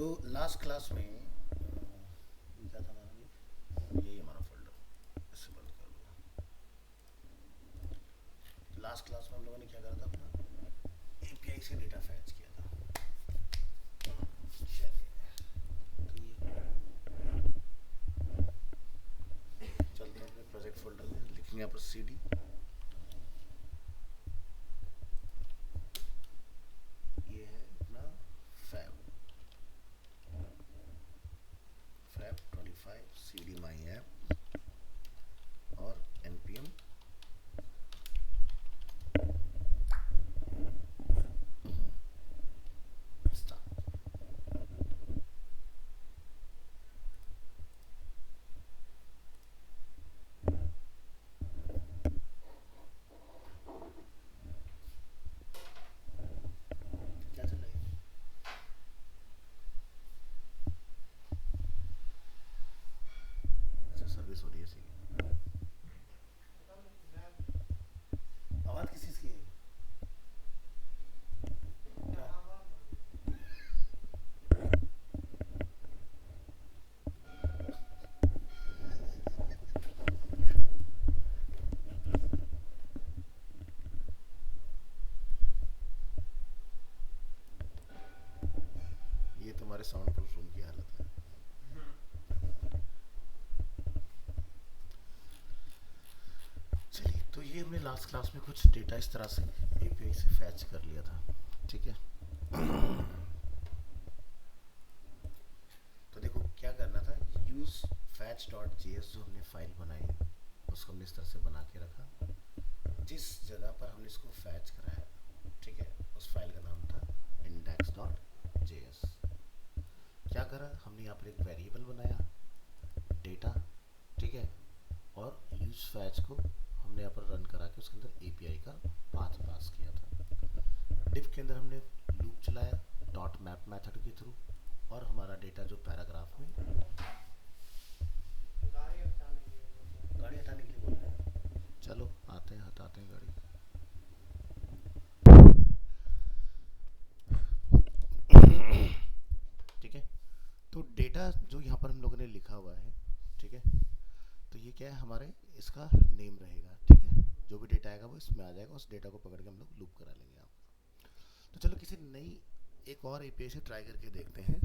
तो last class में क्या था हमारा, यही हमारा फोल्डर, इससे बंद कर दो। लास्ट क्लास में हम लोगों ने क्या करा था, अपना एपीआई से डेटा फैच किया था। चलिए, तो ये चलते हैं अपने प्रोजेक्ट फोल्डर में, लिखेंगे यहाँ पर cd, ये है अपना fab, fab 25 cd my app और npm start। क्या चल रहा है? अच्छा, सर्विस हो रही है, सही है। आवाज़ किस चीज़ की है? क्या? ये तुम्हारे साउंड प्रूफ रूम की हालत है। चलिए, तो ये हमने लास्ट क्लास में कुछ डेटा इस तरह से एपीआई से फैच कर लिया था, ठीक है। तो देखो क्या करना था, यूज फैच डॉट जेएस जो हमने फाइल बनाई, उसको हमने इस तरह से बना के रखा। जिस जगह पर हमने इसको फैच कराया, ठीक है, उस फाइल का नाम था इंडेक्स डॉट जेएस। क्या करा हमने, यहाँ पर एक वेरिएबल बनाया डेटा, ठीक है, और यूज फैच को हमने यहाँ पर रन करा के उसके अंदर एपीआई का पाथ पास किया था। डिफ के अंदर हमने लूप चलाया डॉट मैप मेथड के थ्रू, और हमारा डेटा जो पैराग्राफ में, गाड़ी हटाने के लिए बोल रहे हैं, चलो आते हैं, हटाते हैं गाड़ी। ठीक है, तो डेटा जो यहाँ पर हम लोगों ने लिखा हुआ है, ठीक है, तो ये क्या है, हमारे इसका नेम रहेगा, ठीक है। जो भी डेटा आएगा वो इसमें आ जाएगा, उस डेटा को पकड़ के हम लोग लूप करा लेंगे यहाँ पर। तो चलो किसी नई एक और एपीआई से ट्राई करके देखते हैं।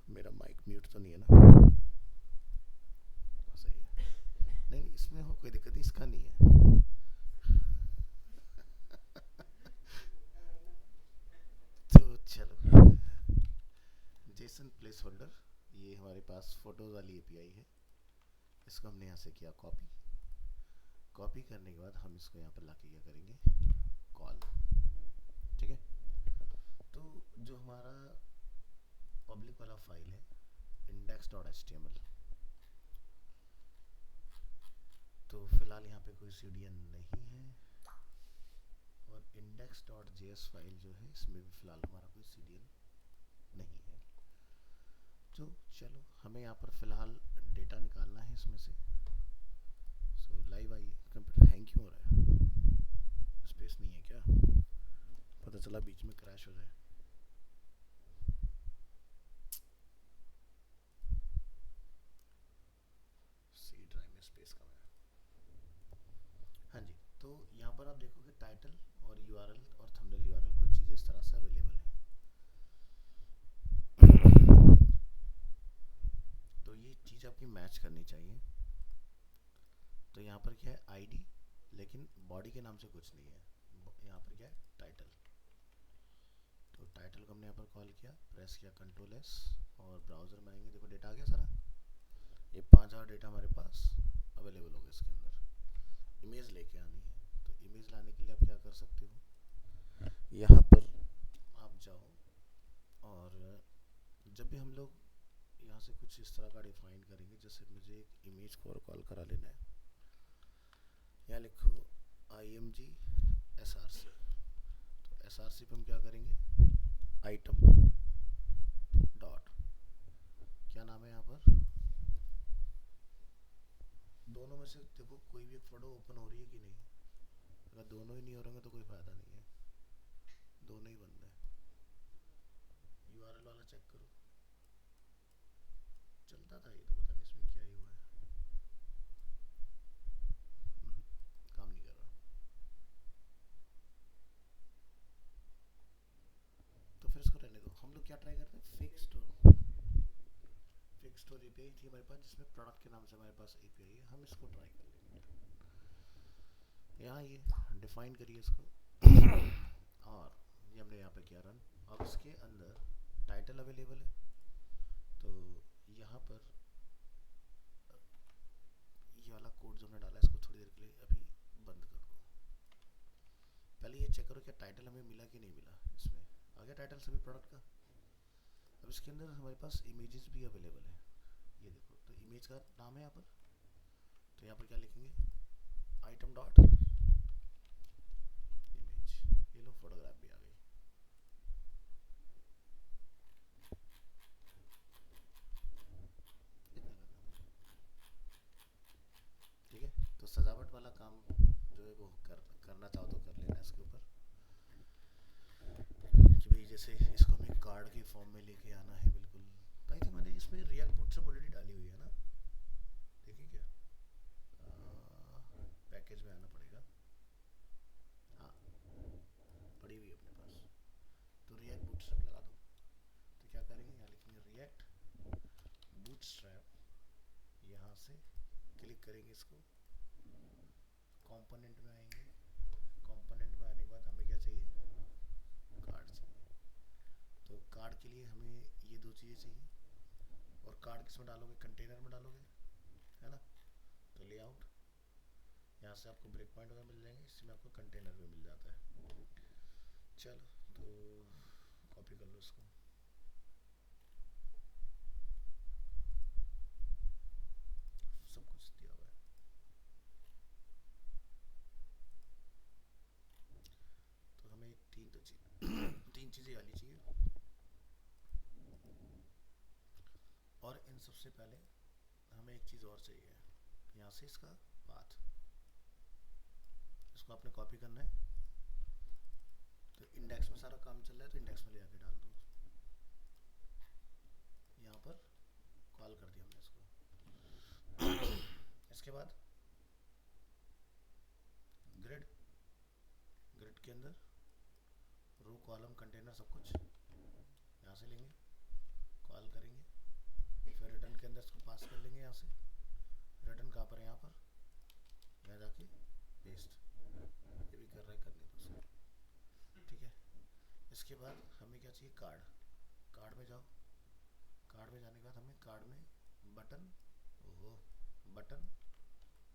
मेरा माइक म्यूट तो नहीं है ना? सही है। नहीं नहीं, इसमें हो कोई दिक्कत नहीं, इसका नहीं है। तो चलो, जेसन प्लेस होल्डर, ये हमारे पास फोटोज वाली एपीआई है। इसको हमने यहाँ से किया कॉपी। कॉपी करने के बाद हम इसको यहाँ पर लाके क्या करेंगे, कॉल, ठीक है। तो जो हमारा पब्लिक वाला फाइल है index.html, तो फिलहाल यहाँ पे कोई cdn नहीं है, और index.js फाइल जो है इसमें भी फिलहाल हमारा कोई cdn नहीं है। तो चलो, हमें यहाँ पर फिलहाल डेटा निकालना है इसमें से। सो लाइव आइए। कंप्यूटर हैंग क्यों हो रहा है? स्पेस नहीं है क्या? पता चला बीच में क्रैश हो जाए। सी ड्राइव में स्पेस कम है। हाँ जी, तो यहाँ पर आप देखोगे टाइटल और यूआरएल और थंबनेल यूआरएल कुछ चीज़ें इस तरह से अवेलेबल है। तो ये चीज़ आपकी मैच करनी चाहिए। तो यहाँ पर क्या है, आईडी, लेकिन बॉडी के नाम से कुछ नहीं है। यहाँ पर क्या है, टाइटल। तो टाइटल को हमने यहाँ पर कॉल किया, प्रेस किया कंट्रोल एस, और ब्राउज़र में आएंगे। देखो डेटा आ गया सारा, ये 5000 डेटा हमारे पास अवेलेबल होगा इसके अंदर। इमेज लेके आनी है, तो इमेज लाने के लिए आप क्या कर सकते हो, यहाँ पर आप जाओ, और जब भी हम लोग यहाँ से कुछ इस तरह का डिफाइन करेंगे, जैसे मुझे एक इमेज को और कॉल करा लेना है, यहाँ लिखो img src। तो src पे हम क्या करेंगे, आइटम डॉट, क्या नाम है यहाँ पर, दोनों में से देखो कोई भी एक फोटो ओपन हो रही है कि नहीं। अगर दोनों ही नहीं हो रहे तो कोई फ़ायदा नहीं है, दोनों ही बंद है। था, ये तो पता नहीं इसमें क्या ही हुआ है। काम नहीं कर रहा। तो फिर इसको रहने दो। हम लोग क्या ट्राई करते हैं, फिक्स स्टोरी पे थी हमारे पास, जिसमें प्रोडक्ट के नाम से हमारे पास एपीआई है। हम इसको ट्राई कर लेंगे। यहाँ ये डिफाइन करिए इसको और ये हमने यहाँ पे किया रन। अब इसके अंदर टाइटल अवेलेबल है, तो यहाँ पर ये वाला कोड जो हमने डाला है इसको थोड़ी देर के लिए अभी बंद कर दो। पहले ये चेक करो क्या टाइटल हमें मिला कि नहीं मिला। इसमें आ गया टाइटल सभी प्रोडक्ट का। अब इसके अंदर हमारे पास इमेजेस भी अवेलेबल है, ये देखो। तो इमेज का नाम है यहाँ पर, तो यहाँ पर क्या लिखेंगे, आइटम डॉट इमेज। ये लो फोटोग्राफ भी आ गई। इतना करना ठीक है। तो सजावट वाला काम जो है वो करना चाहो तो कर लेना इसके ऊपर, कि भाई जैसे इसको हमें कार्ड के फॉर्म में लेके आना है बिल्कुल। आई थिंक मैंने इसमें रिएक्ट बूटस्ट्रैप ऑलरेडी डाली हुई है ना, देखिए क्या पैकेज में आना पड़ेगा। हाँ पड़ी हुई है अपने पास, तो रिएक्ट बूटस्ट्रैप लगा दो। तो क्या करेंगे, यहाँ लिखेंगे रिएक्ट बूटस्ट्रैप, यहाँ से क्लिक करेंगे इसको, कंपोनेंट में आएंगे। कंपोनेंट में आने के बाद हमें क्या चाहिए, कार्ड चाहिए। तो कार्ड के लिए हमें ये दो चीज़ें चाहिए। और कार्ड किस में डालोगे, कंटेनर में डालोगे, है ना। तो लेआउट, यहाँ से आपको ब्रेक पॉइंट वगैरह मिल जाएंगे, इसमें आपको कंटेनर में मिल जाता है। चलो तो कॉपी कर लो इसको। सब कुछ दिया हुआ है। तो हमें तीन चीज़ें वाली चाहिए। और इन सबसे पहले हमें एक चीज़ और चाहिए, यहाँ से इसका पाथ, इसको आपने कॉपी करना है। तो इंडेक्स में सारा काम चल रहा है, तो इंडेक्स में ले आके डाल दो। यहाँ पर कॉल कर दिया हमने इसको। इसके बाद ग्रिड के अंदर रो कॉलम कंटेनर सब कुछ यहाँ से लेंगे, कॉल करेंगे। फिर रिटर्न के अंदर इसको पास कर लेंगे। यहाँ से रिटर्न कहाँ पर है, यहाँ पर, यहाँ जाके पेस्ट। ये भी कर रहा है, करने दो उसको, ठीक है। इसके बाद हमें क्या चाहिए, कार्ड में जाओ। कार्ड में जाने के बाद हमें कार्ड में बटन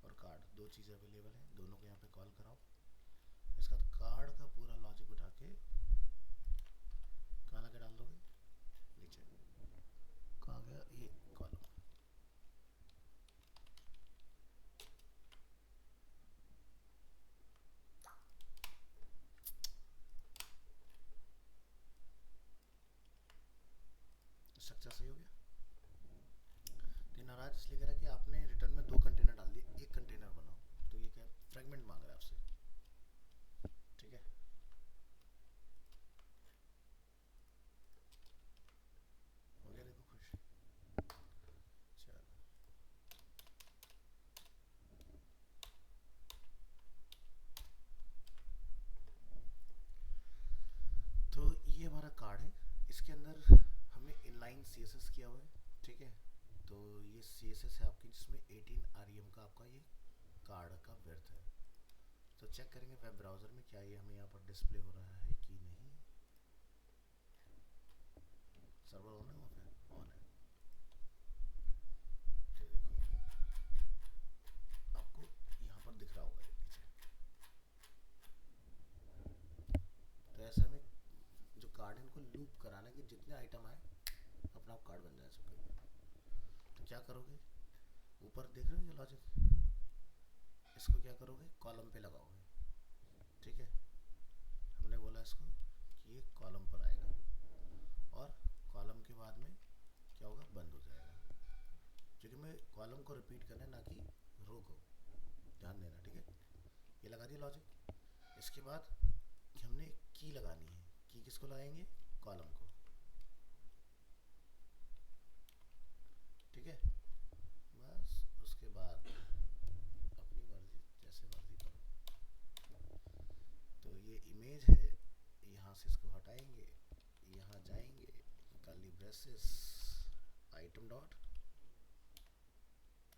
और कार्ड दो चीज़ें अवेलेबल हैं, दोनों को यहाँ पे कॉल कराओ। इसका कार्ड का पूरा लॉजिक उठा के कहाँ लगे डाल दोगे, नीचे। कहाँ गया ये कॉलम, स्ट्रक्चर सही हो गया। तो नाराज इसलिए कह रहा है कि आपने रिटर्न में 2 कंटेनर डाल दिए, एक कंटेनर बनाओ। तो ये क्या फ्रेगमेंट मांग रहा है आपसे, ठीक है। हो गया, देखो खुश। चलो तो ये हमारा कार्ड है। इसके अंदर हमने इनलाइन सीएसएस किया हुआ है, ठीक है। तो ये सीएसएस है आपकी, जिसमें 18 आरईएम का आपका ये कार्ड का विड्थ है। तो चेक करेंगे वेब ब्राउज़र में क्या ये हमें यहाँ पर डिस्प्ले हो रहा है कि नहीं। सर्वर ऑन है, वहाँ पे ऑन है। तो देखो आपको यहाँ पर दिख रहा होगा नीचे। तो ऐसे में जो कार्ड है इनको लूप कराना है कि जितने आइटम आए अपना आप कार्ड बन जाए सबके। तो क्या करोगे, ऊपर देख रहे हो ये लॉजिक, इसको क्या करोगे, कॉलम पे लगाओगे, ठीक है। हमने बोला इसको कि ये कॉलम पर आएगा, और कॉलम के बाद में क्या होगा, बंद हो जाएगा। क्योंकि मैं कॉलम को रिपीट करना है, ना कि रो को, ध्यान देना, ठीक है। ये लगा दिया लॉजिक। इसके बाद हमने की लगानी है। की किसको लगाएंगे, कॉलम को, ठीक है। इमेज है, यहाँ से इसको हटाएंगे, यहाँ जाएंगे, curly braces, item dot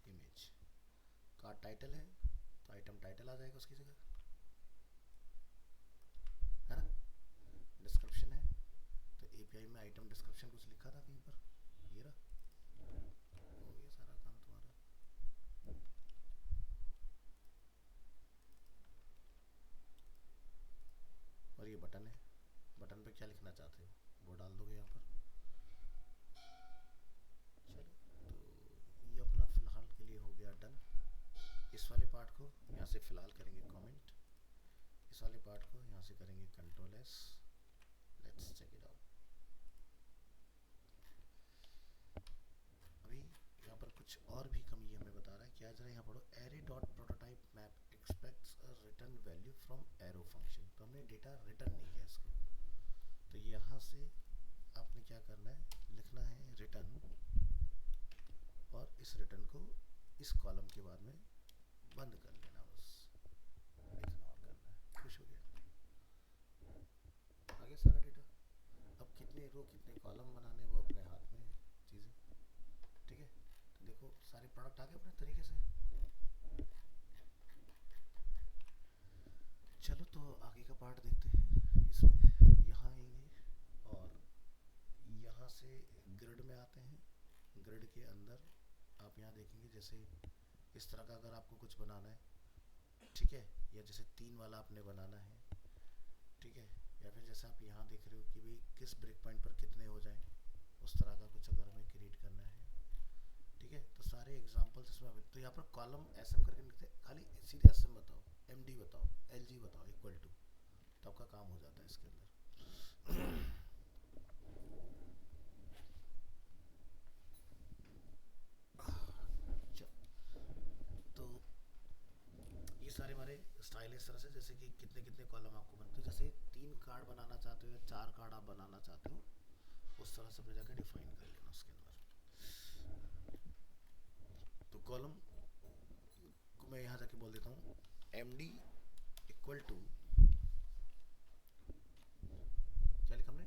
image, card title है तो आइटम टाइटल आ जाएगा उसकी जगह, है ना। डिस्क्रिप्शन है तो एपीआई में आइटम डिस्क्रिप्शन कुछ लिखा था कहीं पर, ये रहा, हो गया सारा काम तुम्हारा। और ये बटन है, बटन पे क्या लिखना चाहते हो वो डाल दोगे यहाँ पर। चलो तो ये अपना फिलहाल के लिए हो गया डन। इस वाले पार्ट को यहाँ से फिलहाल करेंगे कमेंट, इस वाले पार्ट को यहाँ से करेंगे control S. Let's check it out. अभी यहाँ पर कुछ और भी कमी हमें बता रहा है, क्या जरा यहाँ पढ़ो, array dot prototype map aspects a return value from arrow function. तो हमने डेटा रिटर्न नहीं किया इसको, तो यहाँ से आपने क्या करना है, लिखना है रिटर्न, और इस रिटर्न को इस कॉलम के बाद में बंद कर लेना, बस इतना और करना है, खुश हो गया, आगे सारा डेटा। अब कितने रो कितने कॉलम बनाने वो अपने हाथ में है चीज़ें, ठीक है। तो देखो सारे प्रोडक्ट आ गए अपने तरीके से। चलो तो आगे का पार्ट देखते हैं। इसमें यहाँ आएंगे और यहाँ से ग्रिड में आते हैं। ग्रिड के अंदर आप यहाँ देखेंगे जैसे इस तरह का अगर आपको कुछ बनाना है, ठीक है, या जैसे 3 वाला आपने बनाना है, ठीक है, या फिर जैसे आप यहाँ देख रहे हो कि भाई किस ब्रेक पॉइंट पर कितने हो जाएं, उस तरह का कुछ अगर हमें क्रिएट करना है, ठीक है। तो सारे एग्जांपल्स इसमें अभी, तो यहाँ पर कॉलम एसएम करके लिखते हैं, खाली सीधे एसएम बताओ, एमडी बताओ, एलजी बताओ इक्वल टू, तो आपका काम हो जाता है इसके अंदर। तो ये सारे हमारे स्टाइल इस तरह से, जैसे कि कितने कितने कॉलम आपको बनते हो, जैसे 3 कार्ड बनाना चाहते हो या 4 कार्ड आप बनाना चाहते हो, उस तरह से अपने जाकर डिफाइन कर लेना उसके अंदर। तो कॉलम को मैं यहाँ जाके बोल देता हूँ एम डी इक्वल टू, क्या लिखा हमने,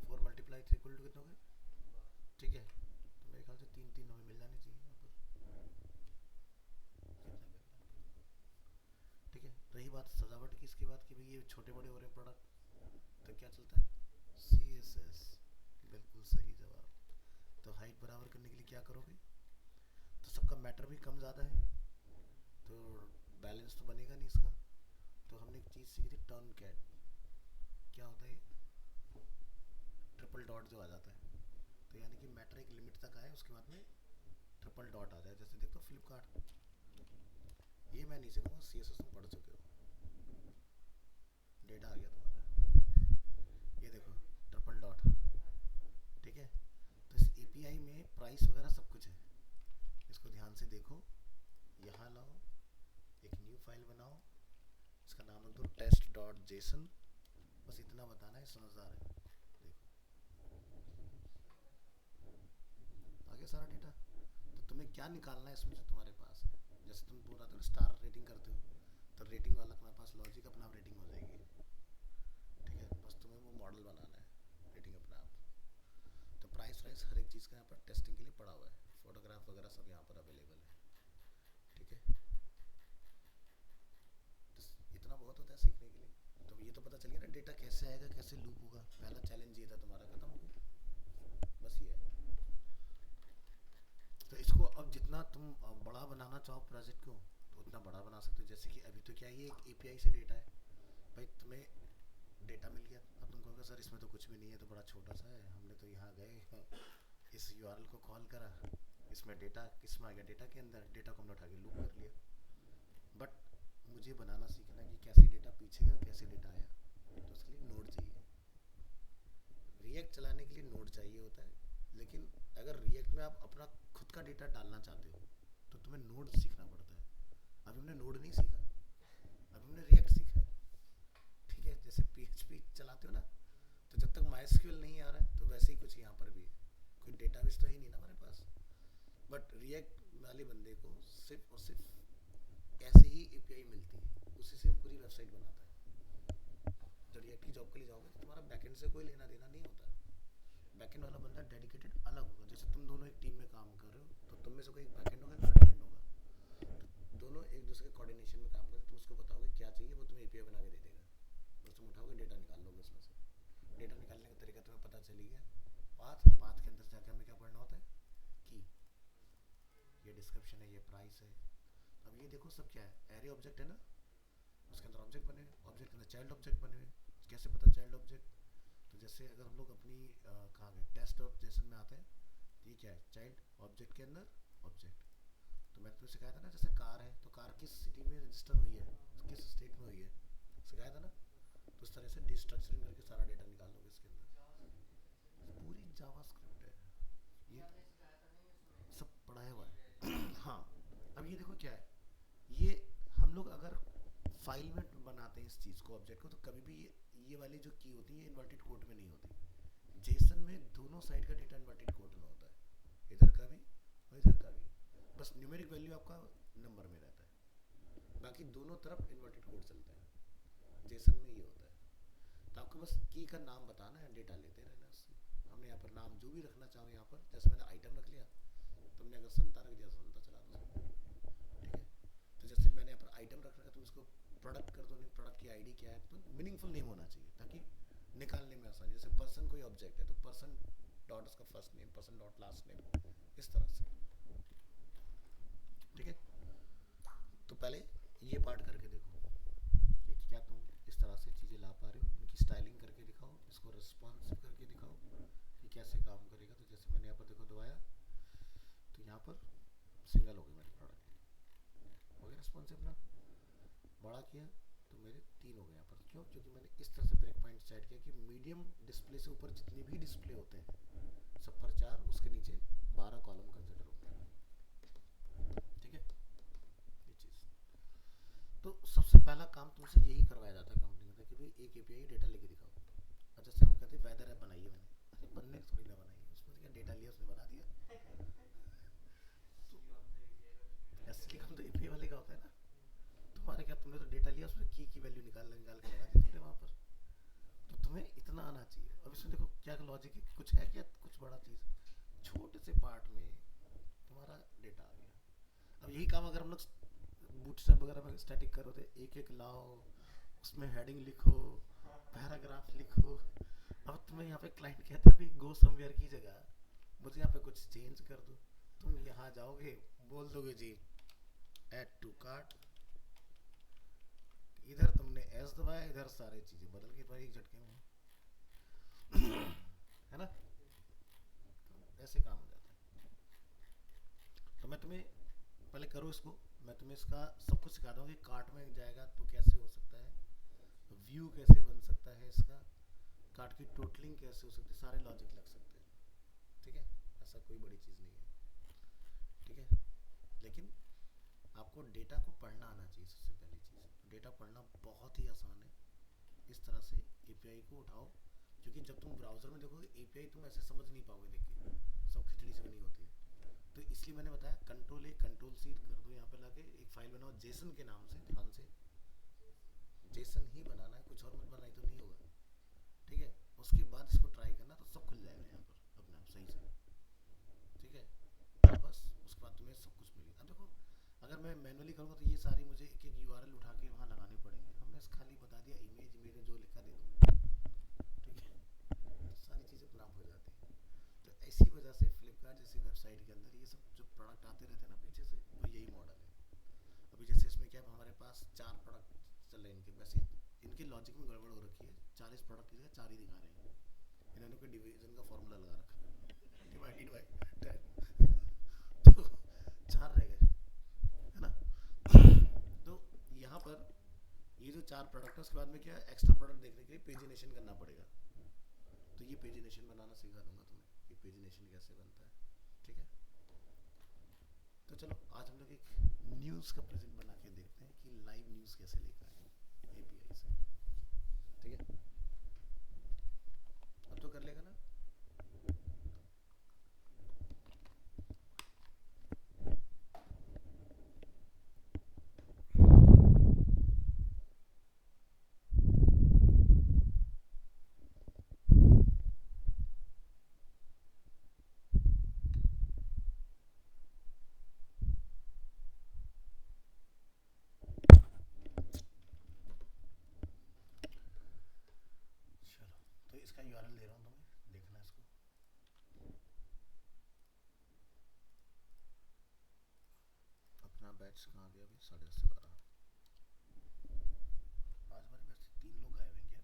4 मल्टीप्लाई 3 इक्वल टू कितना हो गया, ठीक है। तो मेरे ख्याल से 3 3 हमें मिल जाने चाहिए यहाँ पर, कितना मिल रहा है, ठीक है। रही बात सजावट की इसके बाद कि भाई ये छोटे बड़े हो रहे प्रोडक्ट, तो क्या चलता है, CSS, बिल्कुल सही जवाब। तो हाइट बराबर करने के लिए क्या करोगे, तो सबका मैटर भी कम ज़्यादा है तो बैलेंस तो बनेगा नहीं इसका। तो हमने एक चीज़ सीखी थी टर्न कैट, क्या होता है, ट्रिपल डॉट जो आ जाता है, तो यानी कि मैटर एक लिमिट तक आए उसके बाद में ट्रिपल डॉट आ जाए, जैसे देखो फ्लिपकार्ट, ये मैं नहीं सीखूंगा, CSS तुम पढ़ चुके हो, डेटा आ गया तुम्हारा, ये देखो ट्रिपल डॉट, ठीक है। तो इस API में प्राइस वगैरह सब कुछ है, इसको ध्यान से देखो, यहाँ लाओ, एक न्यू फाइल बनाओ, इसका नाम रख दो test.json, बस इतना बताना है, समझदार है, देखो आगे सारा डेटा। तो तुम्हें क्या निकालना है इसमें से तुम्हारे पास है, जैसे तुम पूरा तो स्टार रेटिंग करते हो, तो रेटिंग वाला तुम्हारे पास लॉजिक अपना आप रेटिंग हो जाएगी, ठीक है। बस तुम्हें वो मॉडल बनाना है रेटिंग अपना आप। तो प्राइस वाइस हर एक चीज़ का यहाँ पर टेस्टिंग के लिए पड़ा हुआ है, फोटोग्राफ वगैरह सब यहाँ पर अवेलेबल है, ठीक है। तो इतना बहुत होता है सीखने के लिए। तो ये तो पता चल गया ना डेटा कैसे आएगा, कैसे लूप होगा, पहला चैलेंज ये था तुम्हारा, खत्म हो गया, बस ये है। तो इसको अब जितना तुम बड़ा बनाना चाहो प्रोजेक्ट को, तो उतना बड़ा बना सकते हो। जैसे कि अभी तो क्या ये एक API से डेटा है, भाई तुम्हें डेटा मिल गया, अब तुम कहोगे सर इसमें तो कुछ भी नहीं है, तो बड़ा छोटा सा है, हमने तो यहाँ गए इस URL को कॉल करा, इसमें डेटा किसमें आ गया, डेटा के अंदर, डेटा को हमने उठा के लूप कर लिया। बट मुझे बनाना सीखना है कि कैसे डेटा पीछे गया, कैसे डेटा आया, तो उसके लिए नोड चाहिए। रिएक्ट चलाने के लिए नोड चाहिए होता है, लेकिन अगर रिएक्ट में आप अपना खुद का डेटा डालना चाहते हो तो तुम्हें नोड सीखना पड़ता है। अभी हमने नोड नहीं सीखा, अभी हमने रिएक्ट सीखा है, ठीक है। जैसे PHP चलाते हो ना, तो जब तक MySQL नहीं आ रहा है तो वैसे ही कुछ यहाँ पर भी है, कोई डेटाबेस तो ही नहीं ना हमारे पास। बट रिएक्ट वाले बंदे को सिर्फ और सिर्फ ऐसे ही API मिलती है, उसी से वो पूरी वेबसाइट बनाता है। जब रिएक्ट की जॉब के लिए जाओगे तो तुम्हारा बैकएंड से कोई लेना देना नहीं होता है। बैकएंड वाला बंदा डेडिकेटेड अलग होगा। जैसे तुम दोनों एक टीम में काम कर रहे हो तो तुम में से कोई एक बैकएंड होगा, एक फ्रंट एंड होगा। तो दोनों एक दूसरे के कोऑर्डिनेशन में काम करते, तुम उसको बताओगे क्या चाहिए, वो तुम्हें एपीआई बना के दे देगा। बस तुम उठाओगे, डेटा निकाल लोगे उसमें से। डेटा निकालने का तरीका तुम्हें पता चली गया। पाथ पाथ के अंदर जाके हमें क्या पढ़ना होता है कि ये डिस्क्रिप्शन है, ये प्राइस है। अब ये देखो सब क्या है, एरे ऑब्जेक्ट है ना, उसके अंदर ऑब्जेक्ट बने हुए, ऑब्जेक्ट के अंदर चाइल्ड ऑब्जेक्ट बने हुए। कैसे पता चाइल्ड ऑब्जेक्ट? तो जैसे अगर हम लोग अपनी कहाँ गए, टेस्ट और जेसन में आते हैं, तो ये क्या है, चाइल्ड ऑब्जेक्ट के अंदर ऑब्जेक्ट। तो मैंने तुम्हें सिखाया था ना, जैसे कार है तो कार किस सिटी में रजिस्टर हुई है, किस स्टेट में हुई है, सिखाया था ना। तो उस तरह से डिस्ट्रक्चरिंग करके सारा डेटा निकाल लोगे इसके अंदर। पूरी जावास्क्रिप्ट है ये, सब पढ़ाया हुआ है। हाँ, अब ये देखो क्या है, ये हम लोग अगर फाइल में बनाते हैं इस चीज़ को, ऑब्जेक्ट को, तो कभी भी ये वाली जो की होती है इन्वर्टेड कोट में नहीं होती। जेसन में दोनों साइड का डेटा इन्वर्टेड कोट में होता है, इधर का भी और इधर का भी। बस न्यूमेरिक वैल्यू आपका नंबर में रहता है, बाकी दोनों तरफ इन्वर्टेड कोड चलता है। जेसन में ये होता है। तो आपको बस की का नाम बताना है, डेटा लेते रहना उससे। हमने यहाँ पर नाम जो भी रखना चाहो, यहाँ पर जैसे मैंने आइटम रख लिया, तुमने अगर संता रख दिया तो संता चला दो, ठीक है। तो जैसे मैंने यहाँ पर आइटम रख रखा है, तुम इसको प्रोडक्ट कर दो, नहीं प्रोडक्ट की आईडी क्या है, तो मीनिंगफुल नेम होना चाहिए ताकि निकालने में आसानी। जैसे पर्सन कोई ऑब्जेक्ट है तो पर्सन डॉट उसका first name, person dot last name, इस तरह से, ठीक है। तो पहले ये पार्ट करके देखो कि क्या तुम इस तरह से चीज़ें ला पा रहे हो। इनकी स्टाइलिंग करके दिखाओ, इसको रिस्पॉन्सिव करके दिखाओ कि कैसे काम करेगा। तो जैसे मैंने यहाँ पर देखो दबाया तो यहाँ पर सिंगल हो गई मेरे प्रोडक्ट, हो गया रिस्पॉन्सिव ना। बड़ा किया तो मेरे 3 हो गए यहाँ पर। क्यों? क्योंकि मैंने इस तरह से ब्रेक पॉइंट सेट किया कि मीडियम डिस्प्ले से ऊपर जितने भी डिस्प्ले होते हैं सब पर 4, उसके नीचे 12 कॉलम कंसिडर होते हैं, ठीक है। ये चीज़ तो सबसे पहला काम तुमसे यही करवाया जाता है काउंटिंग का कि भाई एक एपीआई डेटा लेके दिखाओ। और जैसे हम कहते हैं वेदर ऐप बनाई है मैंने, अरे बनने थोड़ी ना बनाई है, उसमें क्या डेटा लिया उसने बना दिया। तो असली काम तो एपीआई वाले का होता है ना। तुम्हारे क्या, तुमने तो डेटा लिया, उसमें की वैल्यू निकाल निकाल के लगा दी तुमने वहाँ पर। तो तुम्हें इतना आना चाहिए। अब इसमें देखो क्या लॉजिक है, कुछ है क्या कुछ बड़ा चीज़, छोटे से पार्ट में तुम्हारा डेटा आ गया। अब यही काम अगर हम लोग बूटस्ट्रैप वगैरह में स्टैटिक करो तो एक एक लाओ, उसमें हेडिंग लिखो, पैराग्राफ लिखो। अब तुम्हें यहाँ पे क्लाइंट कहता है गो समवेयर की जगह मुझे यहाँ पे कुछ चेंज कर दो, तुम यहाँ जाओगे बोल दोगे जी ऐड टू कार्ट, इधर तुमने एस दबाया, इधर सारी चीजें बदल गई भाई एक झटके में। है ना, तो ऐसे काम हो जाता है। तो मैं तुम्हें पहले करो इसको, मैं तुम्हें इसका सब कुछ सिखा दूंगा कि कार्ट में जाएगा तो कैसे हो सकता है, व्यू कैसे बन सकता है इसका, कार्ट की टोटलिंग कैसे हो सकती है, सारे लॉजिक लग सकते हैं, ठीक है। ऐसा कोई बड़ी चीज़ नहीं है, ठीक है। लेकिन आपको डेटा को पढ़ना आना चाहिए सबसे पहली चीज़। डेटा पढ़ना बहुत ही आसान है। इस तरह से एपीआई को उठाओ, क्योंकि जब तुम ब्राउज़र में देखोगे एपीआई तुम ऐसे समझ नहीं पाओगे देख के, सब खिचड़ी से बनी होती है। तो इसलिए मैंने बताया कंट्रोल ए कंट्रोल सी कर दो, यहाँ पे लाके एक फाइल बनाओ जेसन के नाम से, ध्यान से जेसन ही बनाना है, कुछ और मत बनाई तो नहीं होगा, ठीक है। उसके बाद इसको ट्राई करना तो सब खुल जाएगा यहाँ पर अपने आप सही से, ठीक है। बस उसके बाद तुम्हें सब कुछ मिलेगा। अब देखो अगर मैं मैनुअली करूँगा तो ये सारी मुझे एक एक यूआरएल उठा के वहाँ लगाने पड़ेंगे। हमने खाली बता दिया इमेज इमेज जो लिखा दे दो, ठीक है, तो सारी चीज़ें अपने आप हो जाती हैं। तो ऐसी वजह से फ्लिपकार्ट जैसी वेबसाइट के अंदर ये सब जो प्रोडक्ट आते रहते हैं ना पीछे से, वो यही मॉडल है। अभी जैसे इसमें क्या हमारे पास 4 प्रोडक्ट चल रहे हैं, इनके वैसे इनके लॉजिक में गड़बड़ हो रखी है। 40 प्रोडक्ट की जगह 4 ही दिखा रहे हैं। इन्होंने कोई डिवीजन का फॉर्मूला लगा रखा है, डिवाइडेड बाय 10, तो 4 रह गए, है ना। तो यहाँ पर ये जो 4 प्रोडक्ट है उसके बाद में क्या एक्स्ट्रा प्रोडक्ट देखने के लिए पेजिनेशन करना पड़ेगा। तो ये पेजिनेशन बनाना सिखा दूंगा तुम्हें कि पेजिनेशन कैसे बनता है, ठीक है। तो चलो आज हम लोग एक न्यूज़ का प्रेजेंट बना के देखते हैं कि लाइव न्यूज़ कैसे लेकर आए एपीआई से, ठीक है। अब तो कर लेगा ना। यूआरएल दे रहा हूँ तुम्हें, देखना इसको। अपना बैच कहाँ गया अभी? 10:30 से 12। आज हमारे बैच से 3 लोग गायब हैं क्या?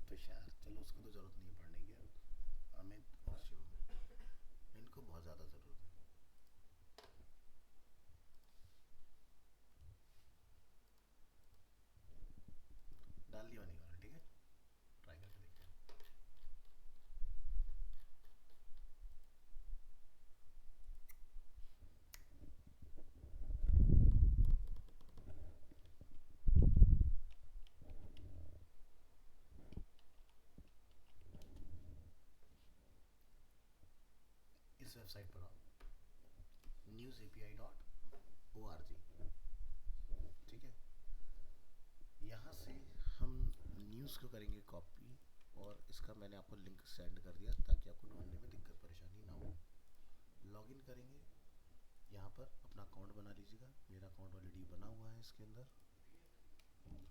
तुषार, चलो उसको तो जरूरत नहीं है पढ़ने की अब। अमित और शिव, इनको बहुत ज़्यादा ज़रूरत है। डाल दिया मैंने यूआरएल, ठीक है, ट्राई करके देखते हैं। इस वेबसाइट पर आओ, newsapi.org, ठीक है। यहाँ से हम न्यूज़ को करेंगे कॉपी, और इसका मैंने आपको लिंक सेंड कर दिया ताकि आपको ढूंढने में दिक्कत परेशानी ना हो। लॉगिन करेंगे, यहाँ पर अपना अकाउंट बना लीजिएगा। मेरा अकाउंट ऑलरेडी बना हुआ है इसके अंदर।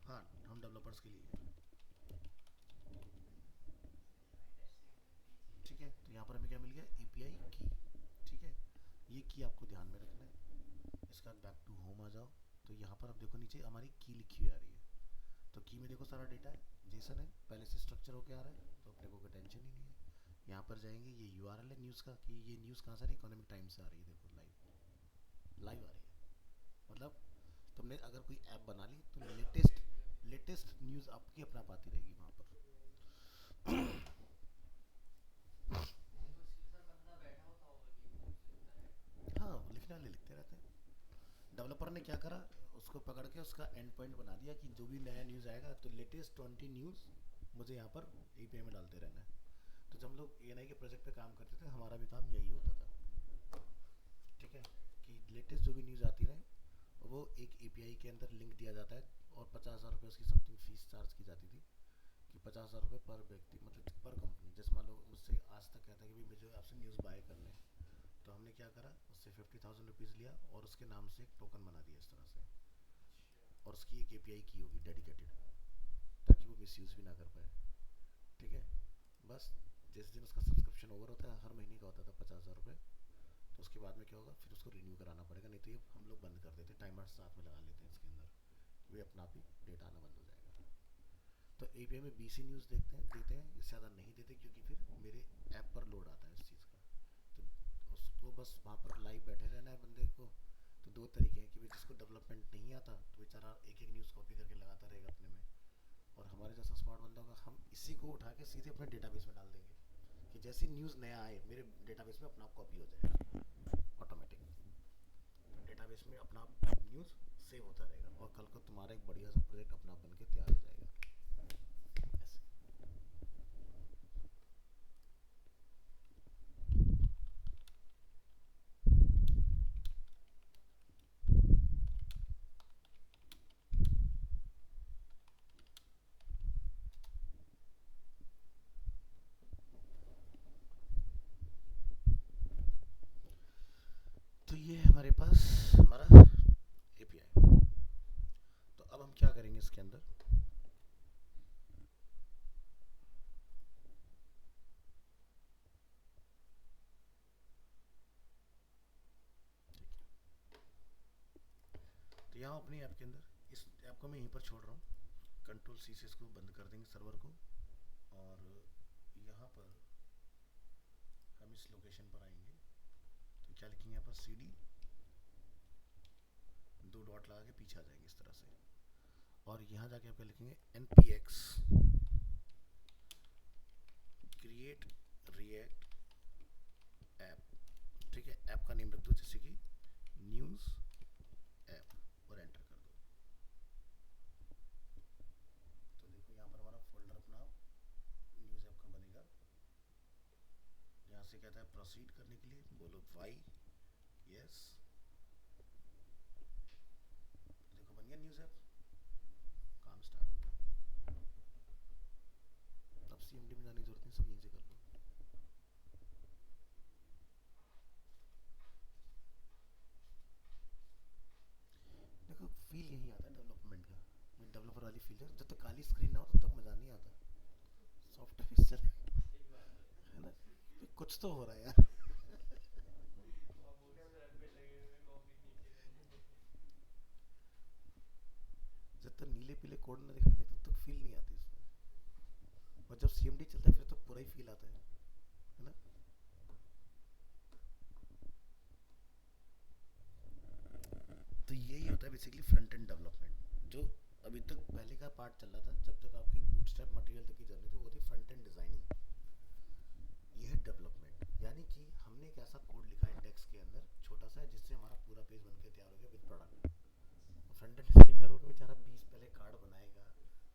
हाँ, हम डेवलपर्स के लिए, ठीक है। तो यहाँ पर हमें क्या मिल गया? एपीआई की, ठीक है। ये की आपको ध्यान में रखना है। इसका बैक टू होम आ जाओ, तो यहाँ पर आप देखो नीचे हमारी की लिखी हुई आ रही है। तो की में देखो सारा डेटा है, जेसन है, पहले से स्ट्रक्चर होके आ रहा है, तो अपने को कोई टेंशन ही नहीं है। यहाँ पर जाएंगे, ये यूआरएल है न्यूज़ का, कि ये न्यूज़ कहाँ से आ रही है? इकोनॉमिक टाइम्स से आ रही है, देखो लाइव लाइव आ रही है। मतलब तुमने अगर कोई ऐप बना ली तो लेटेस्ट न्यूज़ आपकी अपने आप आती रहेगी वहाँ पर। हाँ, लिखने वाले लिखते रहते हैं। डेवलपर ने क्या करा, उसको पकड़ के उसका एंड पॉइंट बना दिया कि जो भी नया न्यूज़ आएगा तो लेटेस्ट 20 न्यूज़ मुझे यहाँ पर एपीआई में डालते रहना है। तो जब हम लोग एएनआई के प्रोजेक्ट पे काम करते थे, हमारा भी काम यही होता था, ठीक है, कि लेटेस्ट जो भी न्यूज़ आती रहे वो एक एपीआई के अंदर लिंक दिया जाता है, और 50,000 रुपये उसकी समथिंग फीस चार्ज की जाती थी, कि 50,000 रुपये पर व्यक्ति, मतलब पर कंपनी। जैसे मान लो मुझसे आज तक कहता है कि भाई मुझे आपसे न्यूज़ बाय करने हैं, तो हमने क्या करा, उससे 50,000 रुपीज़ लिया और उसके नाम से एक टोकन बना दिया इस तरह से, और उसकी एक एपीआई की होगी डेडिकेटेड, ताकि वो मिसयूज़ भी ना कर पाए, ठीक है। बस जिस दिन उसका सब्सक्रिप्शन ओवर होता है, हर महीने का होता था 50,000 रुपये, तो उसके बाद में क्या होगा, फिर उसको रिन्यू कराना पड़ेगा, नहीं तो ये हम लोग बंद कर देते, टाइमर साथ में लगा लेते हैं इसके अंदर, वे अपना आप ही डेटा आना बंद हो जाएगा। तो एपीआई में बीसी न्यूज़ देते हैं, इससे ज़्यादा नहीं देते, क्योंकि फिर मेरे ऐप पर लोड आता है इस चीज़ का। तो उसको बस वहाँ पर लाइव बैठे रहना है बंदे को। तो दो तरीके हैं, कि भाई जिसको डेवलपमेंट नहीं आता तो बेचारा एक एक न्यूज़ कॉपी करके लगाता रहेगा अपने में, और हमारे जैसा स्मार्ट बंदा होगा, हम इसी को उठा के सीधे अपने डेटाबेस में डाल देंगे, कि जैसी न्यूज़ नया आए मेरे डेटाबेस में अपना आप कॉपी हो जाएगा ऑटोमेटिक। तो डेटाबेस में अपना न्यूज़ सेव होता रहेगा, और कल को तुम्हारा एक बढ़िया सा प्रोजेक्ट अपना बन के तैयार हो जाएगा ऐसे। तो ये है हमारे पास हमारा एपीआई। तो अब हम क्या करेंगे इसके अंदर, तो यहाँ अपनी ऐप के अंदर इस ऐप को मैं यहीं पर छोड़ रहा हूँ, कंट्रोल सी से इसको बंद कर देंगे सर्वर को, और यहाँ पर हम इस लोकेशन पर आएंगे, तो क्या लिखेंगे यहाँ पर, सी डी, 2 डॉट लगा के पीछे आ जाएंगे इस तरह से, और यहाँ जाके आप क्या लिखेंगे, npx क्रिएट रिएक्ट ऐप, ठीक है। ऐप का नेम रख दो जैसे कि न्यूज़ ऐप, और एंटर कर दो। तो देखो यहाँ पर हमारा फोल्डर अपना न्यूज़ ऐप का बनेगा। यहाँ से कहता है प्रोसीड करने के लिए, बोलो वाई, यस, देखो बन गया न्यूज़ ऐप, काम स्टार्ट हो गया। अब सीएमडी में जाने की जरूरत नहीं, सब यहीं से कर लो। वाली फील है। जब तक काली स्क्रीन ना हो तब तक मज़ा नहीं आता। सॉफ्ट टच चल है ना, कुछ तो हो रहा है यार। जब तक नीले पीले कोड ना दिखाई दे तब तक फील नहीं आती उसमें। और जब सीएमडी चलता है फिर तो पूरा ही फील आता है ना। तो यही होता है बेसिकली फ्रंट एंड डेवलपमेंट। जो अभी तक पहले का पार्ट चल रहा था, जब तक आपकी बूटस्ट्रैप मटेरियल तक की जर्नी थी, वो थी फ्रंट एंड डिजाइनिंग। ये है डेवलपमेंट, यानी कि हमने एक ऐसा कोड लिखा है टेक्स्ट के अंदर छोटा सा, जिससे हमारा पूरा पेज बन के तैयार हो गया with product. Front end designer होगा बेचारा 20 पहले कार्ड बनाएगा,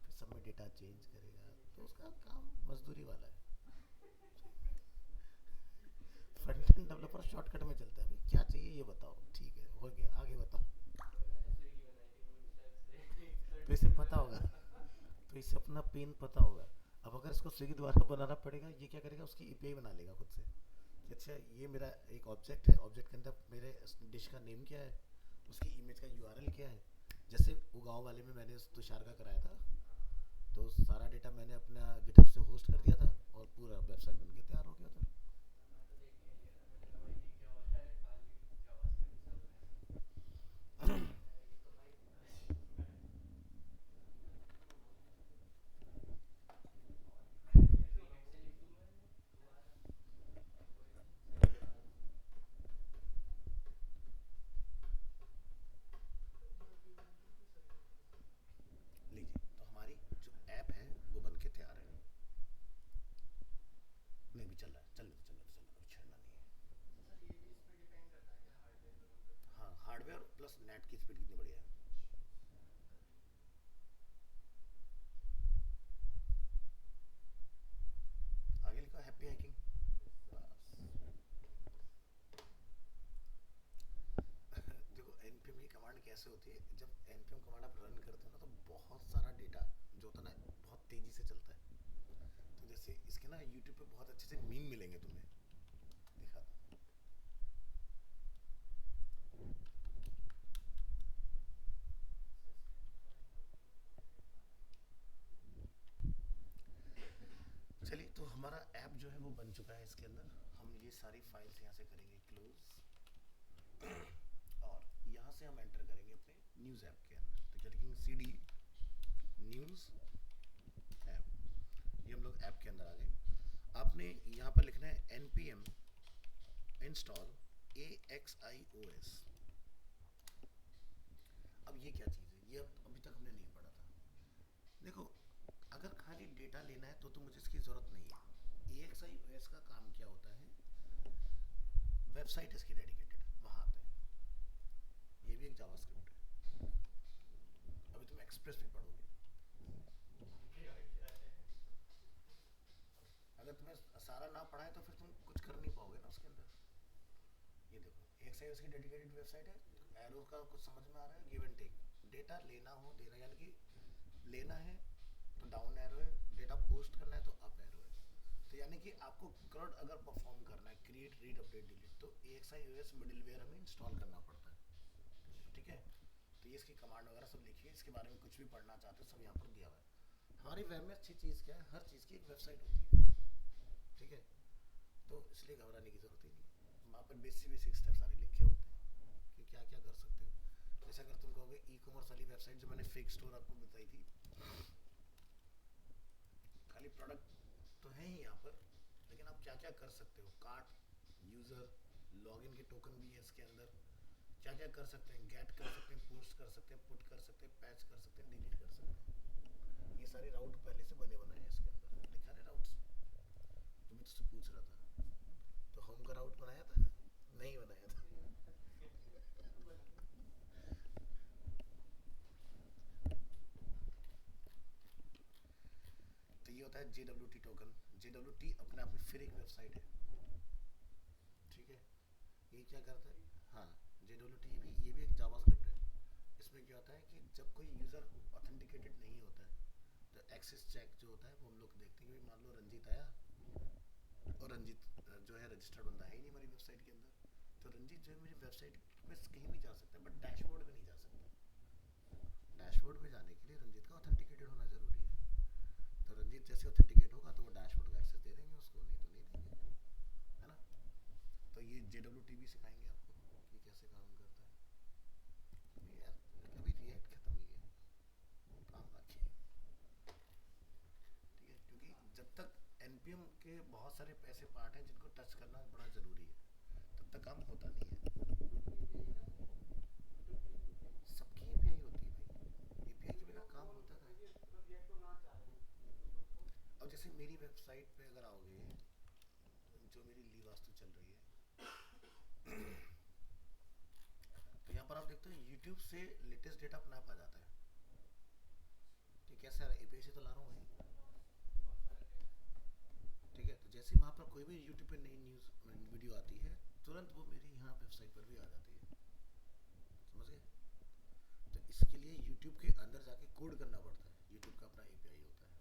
फिर सब में डेटा चेंज करेगा, तो उसका काम मजदूरी वाला है। फ्रंट एंड डेवलपर शॉर्टकट में चलता है, भाई क्या चाहिए ये बताओ, ठीक है हो गया, आगे बताओ। तो इसे पता होगा, तो इसे अपना पेन पता होगा। अब अगर इसको स्विगी द्वारा बनाना पड़ेगा, ये क्या करेगा, उसकी एपीआई बना लेगा खुद से कि अच्छा ये मेरा एक ऑब्जेक्ट है, ऑब्जेक्ट के अंदर मेरे डिश का नेम क्या है, उसकी इमेज का यूआरएल क्या है। जैसे वो गाँव वाले में मैंने तुषार का कराया था, तो सारा डेटा मैंने अपना गिटहब से होस्ट कर दिया था और पूरा वेबसाइट बन के तैयार हो गया था। लीजिए, तो हमारी जो ऐप है वो बन के तैयार है। नहीं भी चल रहा है, चल अभी छेड़ना नहीं है। हाँ, हार्डवेयर प्लस नेट की स्पीड कितनी बढ़िया है। आगे लिखा हैप्पी हाइकिंग। देखो npm की कमांड कैसे होती है, जब npm कमांड आप रन करते हो ना, तो बहुत सारा डेटा जो होता है ना बहुत तेजी से चलता है। तो जैसे इसके ना यूट्यूब पे बहुत अच्छे से मीम मिलेंगे तुम्हें, दिखा दो। चलिए, तो हमारा ऐप जो है वो बन चुका है। इसके अंदर हम ये सारी फाइल्स यहाँ से करेंगे क्लोज, और यहाँ से हम एंटर करेंगे अपने न्यूज़ ऐप के अंदर। तो क्या लिखेंगे, सी डी न्यूज़ ऐप। ये हम लोग ऐप के अंदर आ गए। आपने यहाँ पर लिखना है npm इंस्टॉल AXIOS। अब ये क्या चीज़ है, ये अभी तक हमने नहीं पढ़ा था। देखो, अगर खाली डेटा लेना है तो मुझे इसकी ज़रूरत नहीं है। AXIOS का काम क्या होता है, वेबसाइट इसकी डेडिकेटेड वहाँ आते हैं। ये भी एक जावास्क्रिप्ट है। अभी तुम एक्सप्रेस भी पढ़ोगे। अगर तुम्हें सारा ना पढ़ा है तो फिर तुम कुछ कर नहीं पाओगे ना उसके अंदर। ये देखो, एक साइड उसकी डेडिकेटेड वेबसाइट है। एरो का कुछ समझ में आ रहा है, गिव एंड टेक। डेटा लेना हो देना, यानी कि लेना है तो डाउन एरो है, डेटा पोस्ट करना है तो अप एरो है। तो यानी कि आपको कर्ड अगर परफॉर्म करना है, क्रिएट रीड अपडेट डिलीट, तो AXIOS मिडिलवेयर हमें इंस्टॉल करना पड़ता है। ठीक है, तो ये इसकी कमांड वगैरह सब लिखिए। इसके बारे में कुछ भी पढ़ना चाहते हो सब यहाँ पर दिया हुआ है। हमारी वेब में अच्छी चीज़ क्या है, हर चीज़ की एक वेबसाइट होती है। ठीक है, तो इसलिए घबराने की ज़रूरत ही नहीं है। वहाँ पर बेसिक स्टेप सारे लिखे होते हैं कि क्या क्या कर सकते हो। जैसे अगर तुम कहोगे ई कॉमर्स वाली वेबसाइट जो मैंने फेक स्टोर आपको बताई थी, खाली प्रोडक्ट तो है ही यहाँ पर, लेकिन आप क्या क्या कर सकते हो, कार्ट, यूज़र, लॉगिन के टोकन भी है इसके अंदर। क्या क्या कर सकते हैं, गेट कर सकते हैं, पोस्ट कर सकते हैं, पुट कर सकते हैं, पैच कर सकते हैं, डिलीट कर सकते हैं। ये सारे राउट पहले से बने बनाए हैं इसके अंदर, लिखा है राउट्स। जो मैं तुझसे पूछ रहा था, तो होम का राउट बनाया था, नहीं बनाया था। तो ये होता है JWT टोकन। JWT अपने आप में फिर एक वेबसाइट है। ठीक है, ये क्या करता है, हाँ, JWT भी, ये भी एक जावास्क्रिप्ट है। इसमें क्या होता है कि जब कोई यूज़र ऑथेंटिकेटेड नहीं होता है, तो एक्सेस चेक जो होता है वो हम लोग देखते हैं कि मान लो रंजीत आया और रंजीत जो है रजिस्टर्ड बंदा है ही नहीं हमारी वेबसाइट के अंदर, तो रंजीत जो है मेरी वेबसाइट पे कहीं भी जा सकता है, बट डैशबोर्ड में नहीं जा सकता। डैशबोर्ड में जाने के लिए रंजीत का ऑथेंटिक तो ये JWT भी सिखाएंगे आपको कि कैसे काम करता है। अभी यार अभी रिएक्ट खत्म हुई है, काम बाकी है। ठीक है, क्योंकि जब तक NPM के बहुत सारे ऐसे पार्ट हैं जिनको टच करना बड़ा ज़रूरी है, तब तक काम होता नहीं है। सबकी API होती है भाई, API के बिना काम होता है। अब जैसे मेरी वेबसाइट पे अगर आओगे, जो मेरी ली वास्तु चल रही है, तो यहाँ पर आप देखते हो यूट्यूब से लेटेस्ट डेटा अपने आप आ जाता है। ठीक, कैसे आ रहा है? API से तो ला रहा हूँ भाई। ठीक है, तो जैसे वहाँ पर कोई भी यूट्यूब पे नई न्यूज़ वीडियो आती है, तुरंत वो मेरी यहाँ वेबसाइट पर भी आ जाती है। समझ गए? तो इसके लिए यूट्यूब के अंदर जाके कोड करना पड़ता है। यूट्यूब का अपना API होता है,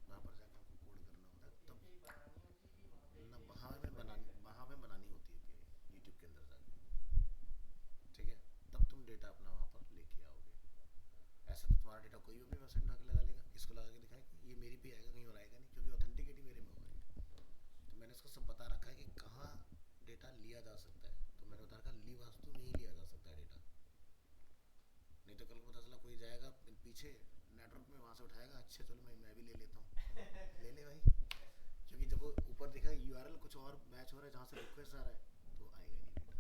वहाँ पर जाके आपको कोड करना होता है, तब ना वहाँ में बनानी होती है API यूट्यूब के अंदर जाके। ठीक है, तब तुम डेटा अपना वहाँ पर लेके आओगे। ऐसा तो तुम्हारा डेटा कोई भी अपनी वेबसाइट में आके लगा लेगा, इसको लगा के दिखाए कि ये मेरी पे आएगा, कहीं और आएगा नहीं, क्योंकि ऑथेंटिकेटी मेरे में होगा। तो मैंने इसको सब बता रखा है कि कहाँ डेटा लिया जा सकता है। तो मैंने बता रखा ली वास्तु में ही लिया जा सकता है डेटा। नहीं तो कल को पता चला कोई जाएगा पीछे नेटवर्क में, वहाँ से उठाएगा, अच्छा चलो मैं भी ले लेता हूँ। ले ले भाई, क्योंकि जब वो ऊपर दिखा URL कुछ और मैच हो रहा है जहाँ से रिक्वेस्ट आ रहा है, तो आएगा ही नहीं डेटा।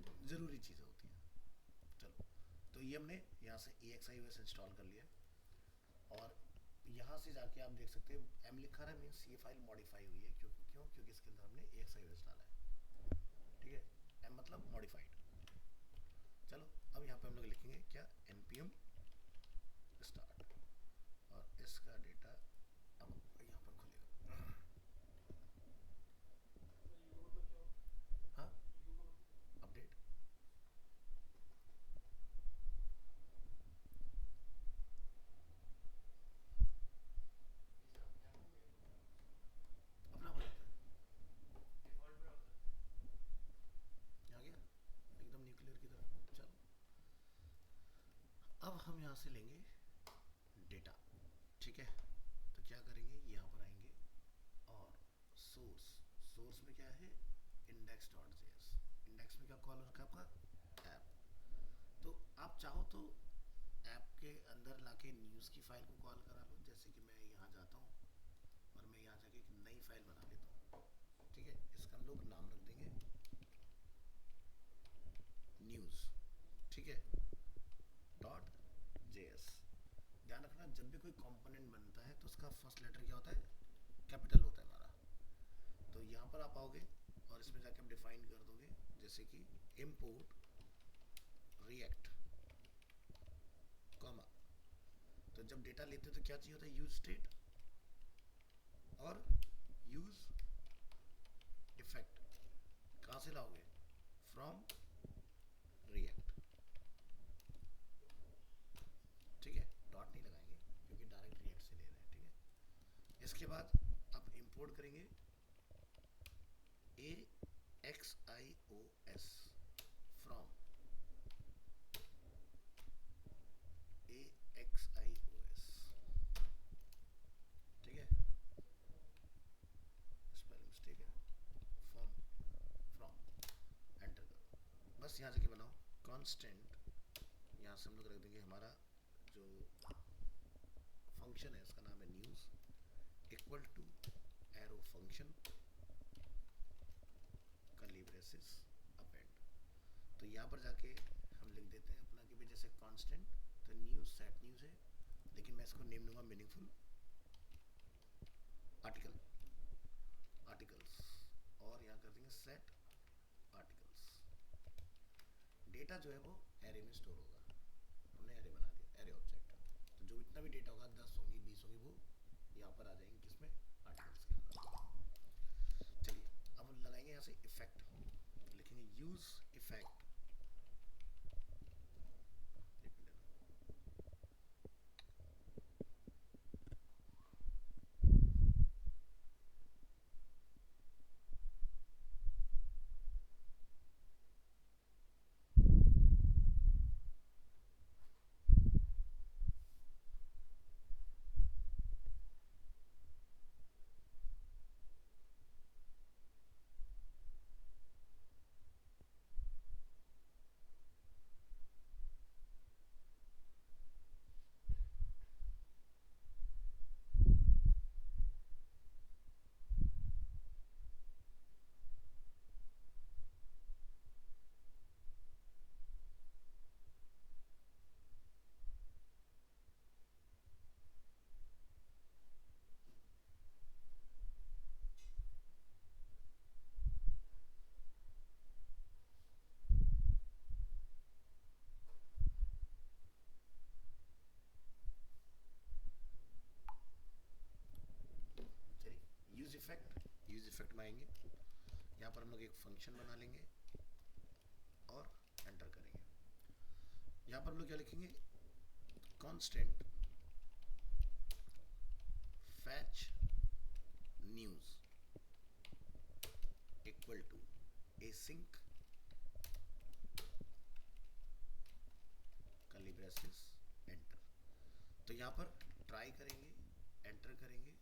तो ज़रूरी चीज़ें होती हैं। चलो, तो ये हमने यहाँ से AXIOS इंस्टॉल कर लिया। और यहाँ से जाके आप देख सकते हैं M लिखा है, मीन्स ये फाइल मॉडिफाई हुई है। क्योंकि इसके अंदर हमने AXIOS डाला है। ठीक है, M मतलब मॉडिफाइड। चलो, अब यहाँ पे हम लोग लिखेंगे क्या, NPM स्टार्ट, और इसका डेटा अब यहाँ पर खुलेगा। हाँ, अपडेट। अपना हो जाता है। आ गया एकदम न्यूक्लियर की तरह। चलो, अब हम यहाँ से लेंगे डेटा। ठीक है, तो क्या करेंगे, यहाँ पर आएंगे और सोर्स। सोर्स में क्या है, index.js। इंडेक्स में क्या कॉल रखा है आपका, ऐप। तो आप चाहो तो ऐप के अंदर लाके न्यूज़ की फाइल को कॉल करा लो। जैसे कि मैं यहाँ जाता हूँ और मैं यहाँ जाके एक नई फाइल बना लेता हूँ। ठीक है, इसका हम लोग नाम रख देंगे न्यूज़। ठीक है, .js। ध्यान रखना, जब भी कोई कंपोनेंट बनता है तो उसका फर्स्ट लेटर क्या होता है, कैपिटल होता है हमारा। तो यहाँ पर आप आओगे और इसमें जाके आप डिफाइन कर दोगे, जैसे कि import react कॉमा। तो जब डेटा लेते हैं तो क्या चाहिए होता है, यूज स्टेट और यूज इफेक्ट। कहाँ से लाओगे, फ्रॉम रिएक्ट। ठीक है, डॉट नहीं लगाएंगे क्योंकि डायरेक्ट रिएक्ट से ले रहे हैं। ठीक है, इसके बाद आप इंपोर्ट करेंगे AXIOS फ्रॉम AXIOS। ठीक है, स्पेलिंग मिस्टेक है, फ्रॉम एंटर करो। बस यहाँ जाके बनाओ कांस्टेंट। यहाँ से हम लोग रख देंगे हमारा जो फंक्शन है, इसका नाम है news, equal to arrow function curly braces append. तो यहाँ पर जाके हम लिख देते हैं अपना कि भाई जैसे कांस्टेंट, तो न्यूज़ सेट न्यूज़ है, लेकिन मैं इसको नेम दूंगा मीनिंगफुल आर्टिकल आर्टिकल्स। और यहाँ कर देंगे सेट आर्टिकल्स। डेटा जो है वो एरे में स्टोर होगा। हमने एरे बना दिया, एरे ऑब्जेक्ट। तो जो इतना भी डेटा होगा, 10 होंगी 20 होंगी, वो यहाँ पर आ जाएंगे, किसमें, आर्टिकल्स के अंदर। चलिए, अब लगाएंगे यहाँ से इफेक्ट, लिखेंगे यूज इफेक्ट। इफेक्ट में आएंगे, यहाँ पर हम लोग एक फंक्शन बना लेंगे और एंटर करेंगे। यहाँ पर हम लोग क्या लिखेंगे, constant fetch news equal to async curly braces enter. तो यहाँ पर ट्राई करेंगे, एंटर करेंगे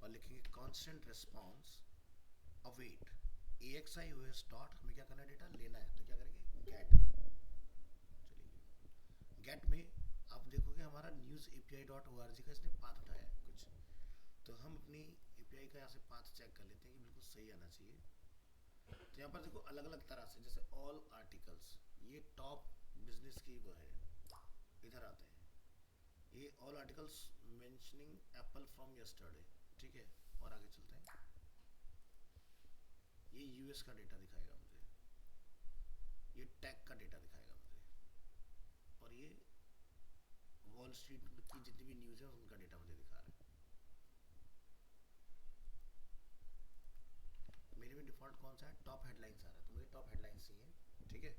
और लिखेंगे constant response await AXIOS dot, हमें क्या करना है, डेटा लेना है, तो क्या करेंगे गेट। चलिए गेट में आप देखोगे हमारा न्यूज़ API डॉट ORG का इसने पाथ उठाया है कुछ, तो हम अपनी API का यहाँ से पाथ चेक कर लेते हैं कि बिल्कुल सही आना चाहिए। तो यहाँ पर देखो अलग अलग तरह से, जैसे ऑल आर्टिकल्स, ये टॉप बिजनेस की वो है, इधर आते हैं, ये all articles mentioning Apple from yesterday, ठीक है। और आगे चलते हैं, ये यूएस का डेटा दिखाएगा मुझे, ये टेक का डेटा दिखाएगा मुझे, और ये वॉल स्ट्रीट की जितनी भी न्यूज़ है उनका डेटा मुझे दिखा रहा है। मेरे में डिफॉल्ट कौन सा है, टॉप हेडलाइंस आ रहा है, तो मुझे टॉप हेडलाइंस चाहिए, ठीक है।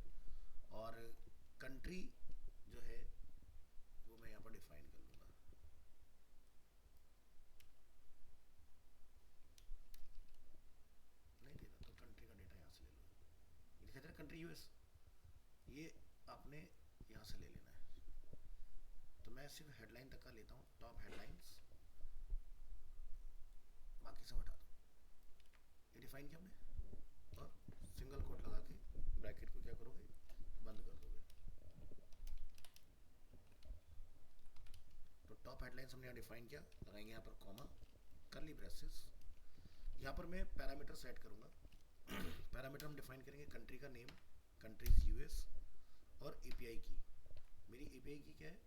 और कंट्री जो है वो मैं यहाँ पर डिफाइन कर लूँगा, नहीं दे रहा तो कंट्री का डेटा यहाँ से ले लो, ये दिखा दे रहा कंट्री यूएस, ये आपने यहाँ से ले लेना है। तो मैं सिर्फ हेडलाइन तक का लेता हूँ, टॉप हेडलाइंस, बाकी सब हटा दो। ये डिफाइन किया हमने, और सिंगल कोट लगा के ब्रैकेट को क्या करोगे, बंद कर दोगे। तो टॉप हेडलाइंस हमने यहाँ डिफाइन किया, लगाएंगे यहाँ पर कॉमा, कर्ली ब्रेसेस, यहाँ पर मैं पैरामीटर सेट करूँगा। पैरामीटर हम डिफाइन करेंगे कंट्री का नेम, कंट्रीज यूएस, और API की, मेरी API की क्या है,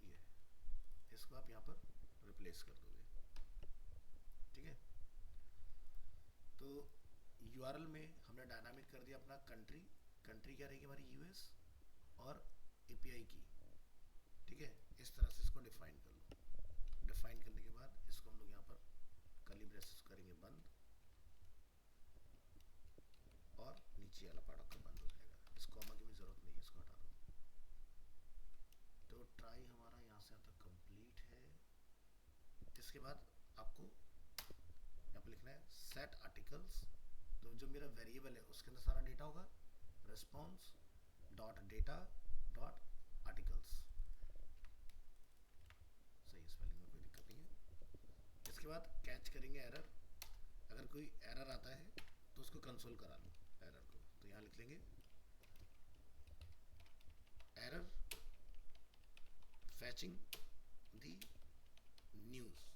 ये है, इसको आप यहाँ पर रिप्लेस कर दोगे, ठीक है। तो URL में हमने डायनामिक कर दिया अपना कंट्री, कंट्री क्या रहेगी हमारी यूएस, और API की, ठीक है। इस तरह से इसको डिफाइन कर लो। डिफाइन करने के बाद इसको हम लोग यहाँ पर कर्ली ब्रेसेस करेंगे बंद, और नीचे वाला पार्ट आपका बंद हो जाएगा, इस कॉमा की भी जरूरत नहीं है, इसको हटा दो। तो ट्राई हमारा यहाँ से आता कंप्लीट है। इसके बाद आपको यहाँ पर लिखना है सेट आर्टिकल्स, तो जो मेरा वेरिएबल है उसके अंदर सारा डेटा होगा, response dot data dot articles, सही स्पेलिंग में कोई दिक्कत नहीं है। इसके बाद कैच करेंगे एरर, अगर कोई एरर आता है तो उसको कंसोल करा लो एरर को, तो यहाँ लिख लेंगे एरर फैचिंग दी न्यूज़,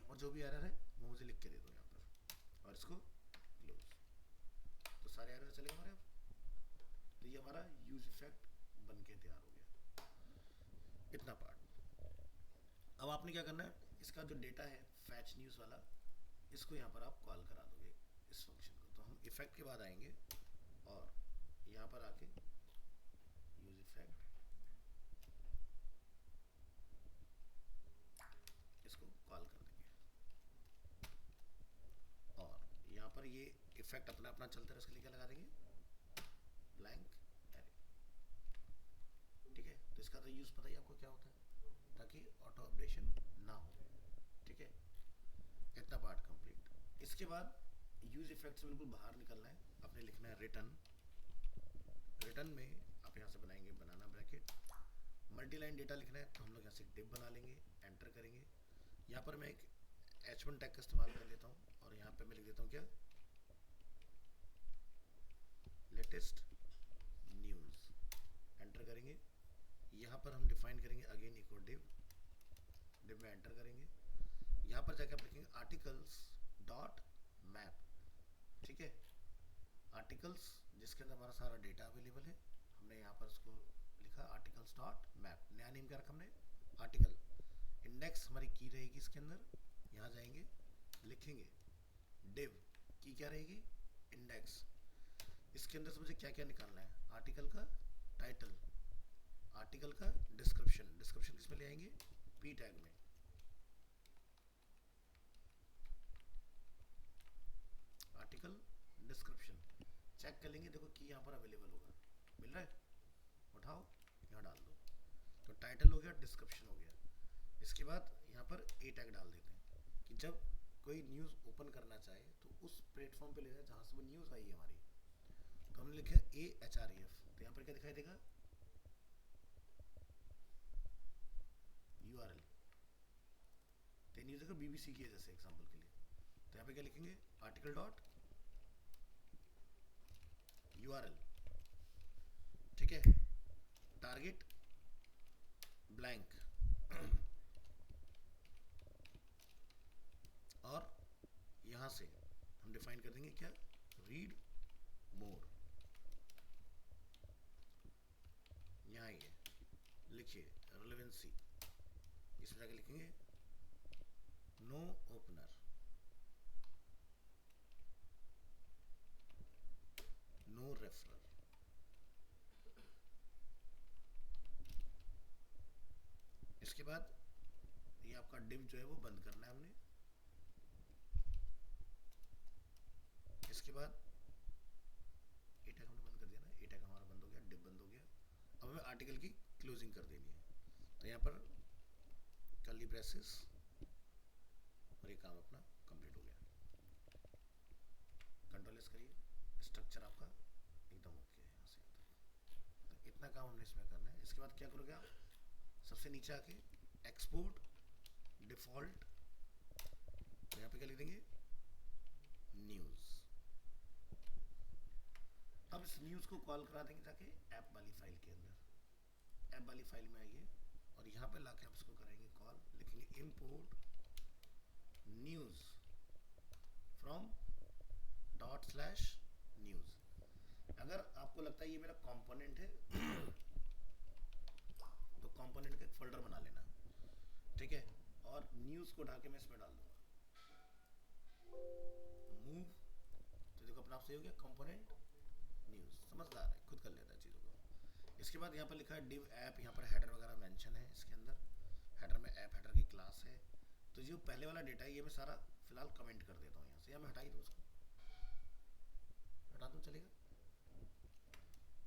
और जो भी एरर है वो मुझे लिख के दे दो यहाँ पर, और इसको क्लोज। तो सारे एरर चले हमारे अब, तो ये हमारा यूज इफेक्ट बन के तैयार हो गया, इतना पार्ट। अब आपने क्या करना है, इसका जो डेटा है फैच न्यूज़ वाला, इसको यहाँ पर आप कॉल करा दोगे इस फंक्शन को। तो हम इफेक्ट के बाद आएंगे और यहाँ पर आके यूज इफेक्ट, इसको कॉल कर देंगे, और यहाँ पर ये इफेक्ट अपना अपना चलता है, उसके लिए क्या लगा देंगे, ब्लैंक एरे, ठीक है। तो इसका तो यूज पता ही आपको क्या होता है, ताकि ऑटो अपडेशन ना हो, ठीक है। इतना पार्ट कंप्लीट। इसके बाद यूज इफेक्ट से बिल्कुल बाहर निकलना है, आपने लिखना है रिटर्न। रिटर्न में आप यहाँ से बनाएंगे बनाना ब्रैकेट, मल्टी लाइन डेटा लिखना है तो हम लोग यहाँ से डिव बना लेंगे, एंटर करेंगे। यहाँ पर मैं एक H1 टैग का इस्तेमाल कर लेता हूँ, और यहाँ पे मैं लिख देता हूँ क्या, लेटेस्ट न्यूज़, एंटर करेंगे। यहाँ पर हम डिफाइन करेंगे अगेन इको डिव, डिव में एंटर करेंगे। यहाँ पर जाकर आप लिखेंगे आर्टिकल्स डॉट मैप, ठीक है। आर्टिकल्स जिसके अंदर हमारा सारा डेटा अवेलेबल है, हमने यहाँ पर उसको लिखा आर्टिकल्स डॉट मैप, नया नेम क्या रखा हमने, आर्टिकल। इंडेक्स हमारी की रहेगी इसके अंदर, यहाँ जाएंगे लिखेंगे डिव, की क्या रहेगी, इंडेक्स। इसके अंदर से मुझे क्या क्या निकालना है, आर्टिकल का टाइटल, आर्टिकल का डिस्क्रिप्शन, डिस्क्रिप्शन किस में ले आएंगे, पी टैग में, आर्टिकल डिस्क्रिप्शन चेक कर लेंगे, देखो कि यहाँ पर अवेलेबल होगा, मिल रहा है, उठाओ यहाँ डाल दो। तो टाइटल हो गया, डिस्क्रिप्शन हो गया। इसके बाद यहाँ पर ए टैग डाल देते हैं कि जब कोई न्यूज़ ओपन करना चाहे तो उस प्लेटफॉर्म पे ले जाए जहाँ से वो न्यूज़ आई है हमारी। तो हमने लिखा AHREF, तो यहाँ पर क्या दिखाई देगा, URL। तो न्यूज़ अगर BBC की है जैसे एग्जाम्पल के लिए, तो यहाँ पे क्या लिखेंगे, आर्टिकल डॉट URL, ठीक है, टारगेट ब्लैंक और यहाँ से हम डिफाइन कर देंगे क्या, रीड मोर। यहाँ ये लिखिए रिलेवेंसी, इसमें जाके लिखेंगे नो ओपनर, नो रेफरर। इसके बाद ये आपका डिव जो है वो बंद करना है हमने। इसके बाद ए टैग हमने बंद कर दिया ना, ए टैग हमारा बंद हो गया, डिव बंद हो गया। अब हमें आर्टिकल की क्लोजिंग कर देनी है, तो यहाँ पर कर्ली ब्रेसेस और ये काम अपना कंप्लीट हो गया। कंट्रोल एस करिए, स्ट्रक्चर आपका एकदम ओके है यहाँ से यहाँ तक। तो इतना काम हमने इसमें करना है। इसके बाद क्या करोगे आप, सबसे नीचे आके एक्सपोर्ट डिफॉल्ट, तो यहाँ पे क्या लिख देंगे, न्यूज़। अब इस न्यूज़ को कॉल करा देंगे जाके ऐप वाली फाइल के अंदर। ऐप वाली फाइल में आइए और यहाँ पे लाके आप इसको करेंगे कॉल, लिखेंगे इंपोर्ट न्यूज़ फ्रॉम ./न्यूज़। अगर आपको लगता है ये मेरा कंपोनेंट है तो कंपोनेंट का एक फोल्डर बना लेना, ठीक है, और न्यूज़ को उठा के मैं इसमें डाल दूंगा, मूव। तो देखो अपना आप सही हो गया, कंपोनेंट न्यूज़, समझदार है, खुद कर लेता है चीज़ों को। इसके बाद यहाँ पर लिखा है डिव ऐप, यहाँ पर हेडर वगैरह मेंशन है इसके अंदर, हेडर में ऐप हेडर की क्लास है। तो जो पहले वाला डेटा है ये मैं सारा फिलहाल कमेंट कर देता हूँ यहाँ से, या मैं हटा ही दूँ उसको, हटा दूँ चलेगा।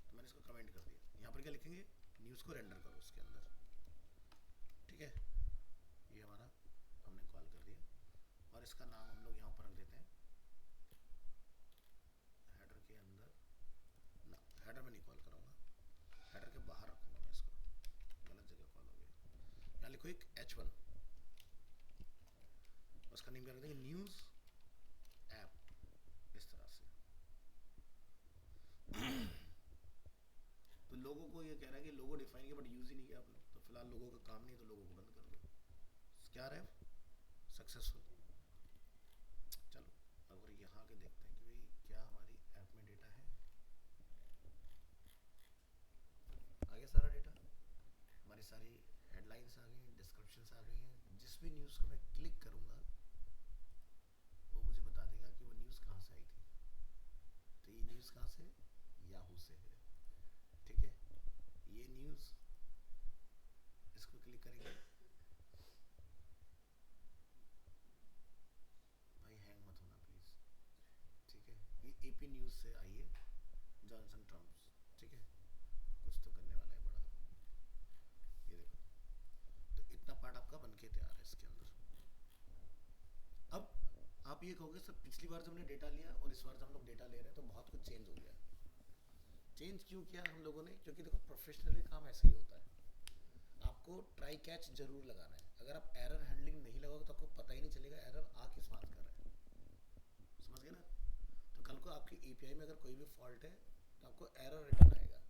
तो मैंने इसको कमेंट कर दिया। यहाँ पर क्या लिखेंगे, न्यूज़ को रेंडर करो उसके अंदर, ठीक है, ये हमारा हमने कॉल कर दिया। और इसका नाम हम लोग यहाँ पर रख देते हैं हेडर के अंदर ना, हेडर में नहीं कॉल कराऊंगा, हेडर के बाहर रखूंगा मैं इसको, गलत जगह कॉल हो गया। यहाँ लिखो एक H1, उसका नेम क्या रख देंगे, न्यूज़ ऐप, इस तरह से। तो लोगों को ये कह रहा है कि लोगो डिफाइन किया बट यूज ही नहीं किया आप लोग, तो फिलहाल लोगों का काम नहीं, तो लोगों को बंद कर दो। क्या रहे सक्सेसफुल। चलो अब यहाँ के देखते हैं कि भाई क्या हमारी ऐप में डेटा है। आ गया सारा डेटा, हमारी सारी हेडलाइंस आ गई, डिस्क्रिप्शंस आ गई हैं। जिस भी न्यूज़ को मैं क्लिक करूँगा वो मुझे बता देगा कि वो न्यूज़ कहाँ से आई थी। तो ये न्यूज़ कहाँ से, याहू से है, ठीक है। ये न्यूज़, इसको क्लिक करेंगे, भाई हैंग मत होना प्लीज़, ठीक है। ये AP न्यूज़ से आई है, जॉनसन ट्रम्प्स, ठीक है, कुछ तो करने वाला है बड़ा। ये देखो, तो इतना पार्ट आपका बन के तैयार है इसके अंदर। अब आप ये कहोगे सर पिछली बार जब हमने डेटा लिया और इस बार जब हम लोग डेटा ले रहे हैं तो बहुत कुछ चेंज हो गया। चेंज क्यों किया हम लोगों ने, क्योंकि देखो प्रोफेशनली काम ऐसे ही होता है, आपको ट्राई कैच जरूर लगाना है। अगर आप एरर हैंडलिंग नहीं लगाओगे तो आपको पता ही नहीं चलेगा एरर आ किस बात कर रहा है, समझ गए ना। तो कल को आपकी API में अगर कोई भी फॉल्ट है तो आपको एरर रिटर्न आएगा,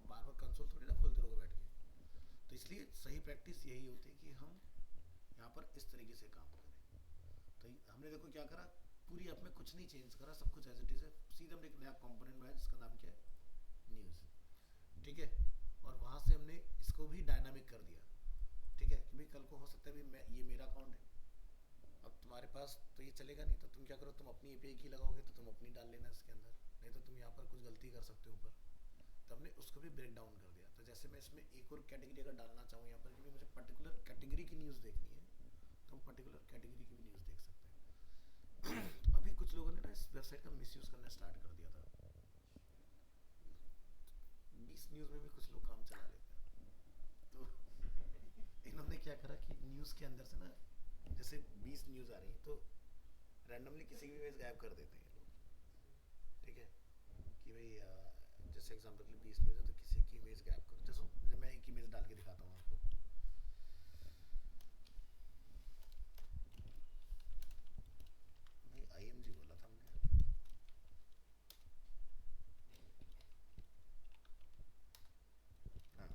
बार बार कंसोल थोड़ी ना खोलते रहोगे बैठ के। तो इसलिए सही प्रैक्टिस यही होती है कि हम यहाँ पर इस तरीके से काम करें। तो हमने देखो क्या करा, पूरी ऐप में कुछ नहीं चेंज करा, सब कुछ एज इट इज है। सीधे हमने एक नया कंपोनेंट बनाया जिसका नाम क्या है, न्यूज़, ठीक है। और वहाँ से हमने इसको भी डायनामिक कर दिया, ठीक है, कि भाई कल को हो सकता है भाई ये मेरा अकाउंट है, अब तुम्हारे पास तो ये चलेगा नहीं, तो तुम क्या करो, तुम अपनी API की लगाओगे तो तुम अपनी डाल लेना इसके अंदर, नहीं तो तुम यहाँ पर कुछ गलती कर सकते हो ऊपर। तो हमने उसको भी ब्रेक डाउन कर दिया। तो जैसे मैं इसमें एक और कैटेगरी अगर डालना चाहूँ यहाँ पर कि मुझे पर्टिकुलर कैटेगरी की न्यूज़ देखनी है, तो हम पर्टिकुलर कैटेगरी की भी न्यूज़ देख सकते हैं। अब कुछ लोगों ने ना इस वेबसाइट का मिसयूज करना स्टार्ट कर दिया था। 20 न्यूज़ में भी कुछ लोग काम चला लेते हैं। तो इन्होंने क्या करा कि न्यूज़ के अंदर से ना, जैसे 20 न्यूज़ आ रही है तो रैंडमली किसी की इमेज गायब कर देते हैं ये लोग। ठीक है, कि भाई जैसे एग्जांपल के लिए 20 न्यूज़ है तो किसी की इमेज गायब करो। जैसे मैं एक इमेज डाल के दिखाता हूँ आपको। नहीं, आईएमजी बोला था हमने। हाँ,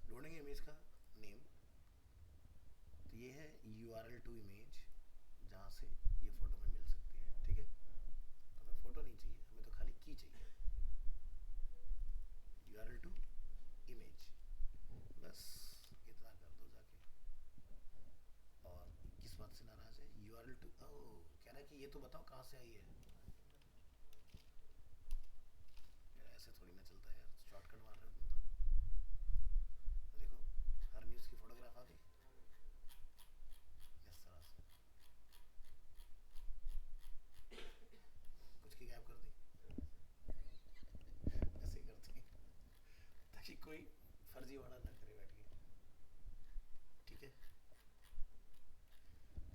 ढूंढेंगे इमेज का नेम। तो ये है URL टू इमेज, जहाँ से ये फोटो में मिल सकती है। ठीक है, तो हमें फोटो नहीं चाहिए, हमें तो खाली की चाहिए, URL टू इमेज। बस इतना कर दो जाके। और किस बात से नाराज है? URL टू, ओ कह रहा है कि ये तो बताओ कहाँ से आई है। यार ऐसे थोड़ी ना चलता है यार, शॉर्टकट मार रहे हो तुम तो देखो, हर न्यूज़ की फोटोग्राफ आ गई इस तरह से, कुछ की गायब कर दी। ऐसे ही करते हैं ताकि कोई फर्जीवाड़ा ना करे बैठ के। ठीक है,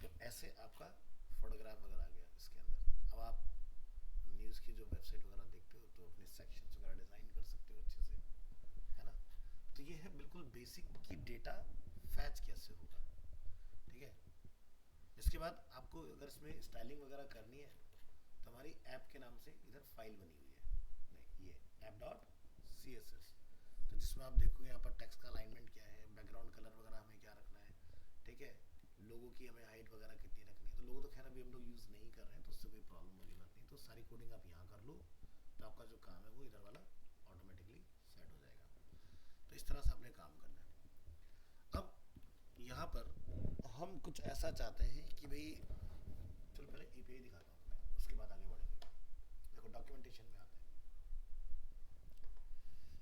तो ऐसे आपका फोटोग्राफ वगैरह आ गया इसके अंदर। अब आप न्यूज़ की जो वेबसाइट वगैरह देखते हो तो अपने सेक्शंस वगैरह डिज़ाइन कर सकते हो अच्छे से, है ना। तो ये है बिल्कुल बेसिक कि डेटा फैच कैसे होगा। ठीक है, इसके बाद आपको अगर इसमें स्टाइलिंग वगैरह करनी है तो हमारी ऐप के नाम से इधर फाइल बनी हुई है, नहीं ये app.css। तो जिसमें आप देखोगे यहाँ पर टेक्स्ट का अलाइनमेंट क्या है, बैकग्राउंड कलर वगैरह हमें क्या रखना है। ठीक है, लोगो की हमें हाइट वगैरह कितनी रखनी है। तो लोगो तो खैर अभी हम लोग यूज़ नहीं कर रहे हैं तो उससे कोई प्रॉब्लम वाली बात नहीं। तो सारी कोडिंग आप यहाँ कर लो तो आपका जो काम है वो इधर वाला ऑटोमेटिकली सेट हो जाएगा। तो इस तरह से आपने काम करना है। अब यहाँ पर हम कुछ ऐसा चाहते हैं कि भाई, चलो पहले एपीआई दिखाता हूँ मैं, उसके बाद आगे बढ़ेंगे। देखो डॉक्यूमेंटेशन में आते हैं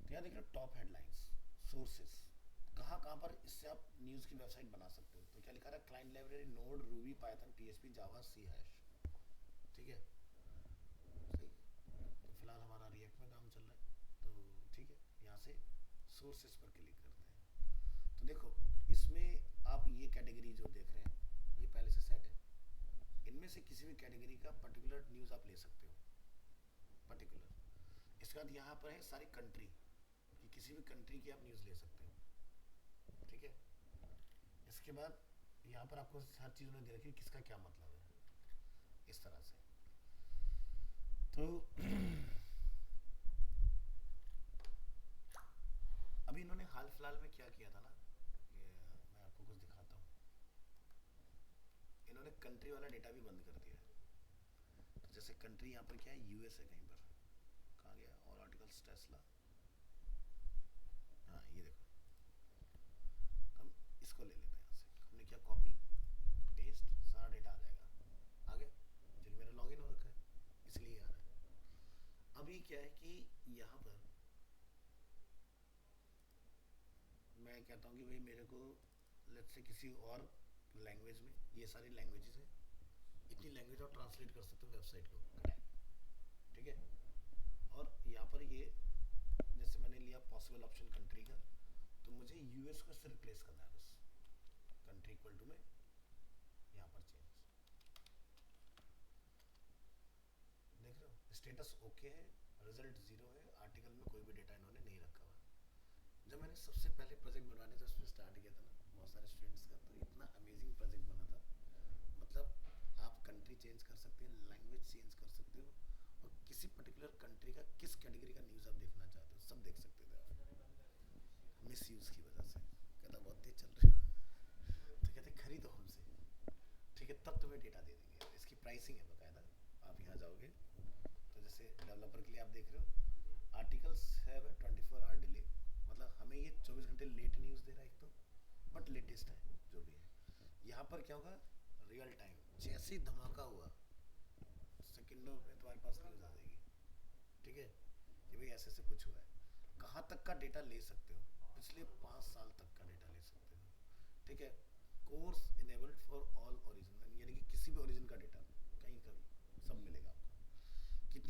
तो यहाँ देख रहे हो टॉप हेडलाइंस, सोर्सेस, कहाँ कहाँ पर इससे आप न्यूज़ की वेबसाइट बना सकते हो। तो क्या लिखा रहा है? Client library, Node, Ruby, Python, PHP, Java, C hash. ठीक है, सही। तो फिलहाल हमारा रिएक्ट में काम चल रहा है तो ठीक है, यहाँ से सोर्सेस पर क्लिक करते हैं। तो देखो इसमें आप ये कैटेगरी जो देख रहे हैं ये पहले से सेट है। इनमें से किसी भी कैटेगरी का पर्टिकुलर न्यूज़ आप ले सकते हो, पर्टिकुलर। इसके बाद यहाँ पर है सारी कंट्री, कि किसी भी कंट्री की आप न्यूज़ ले सकते हो। ठीक है, इसके बाद यहाँ पर आपको हर चीज़ उन्होंने दे रखी है किसका क्या मतलब है, इस तरह से। तो अभी इन्होंने हाल फिलहाल में क्या किया था ना, ये मैं आपको कुछ दिखाता हूँ। इन्होंने कंट्री वाला डेटा भी बंद कर दिया है। तो जैसे कंट्री यहाँ पर क्या है, यूएस है कहीं पर, कहाँ गया और आर्टिकल्स टेस्ला, हाँ ये देखो। हम इसको ले लेते हैं यहाँ से, हमने क्या कॉपी पेस्ट, सारा डेटा आ जाएगा आगे। चलिए मेरा लॉगिन हो रखा है इसलिए आ रहा है। अभी क्या है कि यहाँ पर मैं कहता हूँ कि भाई मेरे को लेट्स से किसी और लैंग्वेज में, ये सारी लैंग्वेजेस है, इतनी लैंग्वेज आप ट्रांसलेट कर सकते हो वेबसाइट को। ठीक है, और यहाँ पर ये जैसे मैंने लिया पॉसिबल ऑप्शन कंट्री का, तो मुझे यूएस को इससे रिप्लेस करना है बस। कंट्री इक्वल टू में यहाँ पर चेंज, देख रहे हो स्टेटस ओके है, रिजल्ट 0 है, आर्टिकल में कोई भी डेटा इन्होंने नहीं रखा हुआ। जब मैंने सबसे पहले प्रोजेक्ट बनवाने से उसमें स्टार्ट किया था ना बहुत सारे स्टूडेंट्स का, तो इतना अमेजिंग प्रोजेक्ट बना था। मतलब आप कंट्री चेंज कर सकते हैं, लैंग्वेज चेंज कर सकते हो, और किसी पर्टिकुलर कंट्री का किस कैटेगरी का न्यूज़ आप देखना चाहते हो सब देख सकते थे आप। मिस यूज़ की वजह से कहता बहुत तेज चल रही हो तो कहते खरीदो हमसे। ठीक है, तब तुम्हें डेटा दे देंगे, इसकी प्राइसिंग है बाकायदा। आप यहाँ जाओगे तो जैसे डेवलपर के लिए आप देख रहे हो आर्टिकल्स हैव 24 आवर डिले, मतलब हमें ये 24 घंटे लेट न्यूज़ दे रहा है एक तो, बट लेटेस्ट है जो भी है। यहाँ पर क्या होगा, रियल टाइम, जैसे ही धमाका हुआ सेकंडों में तुम्हारे पास न्यूज़ आ जाएगी। ठीक है, कि भाई ऐसे ऐसे कुछ हुआ है। कहाँ तक का डेटा ले सकते हो, पिछले 5 साल तक का डेटा ले सकते हो। ठीक है, course enabled for all origin, यानी कि किसी भी ओरिजिन का डेटा।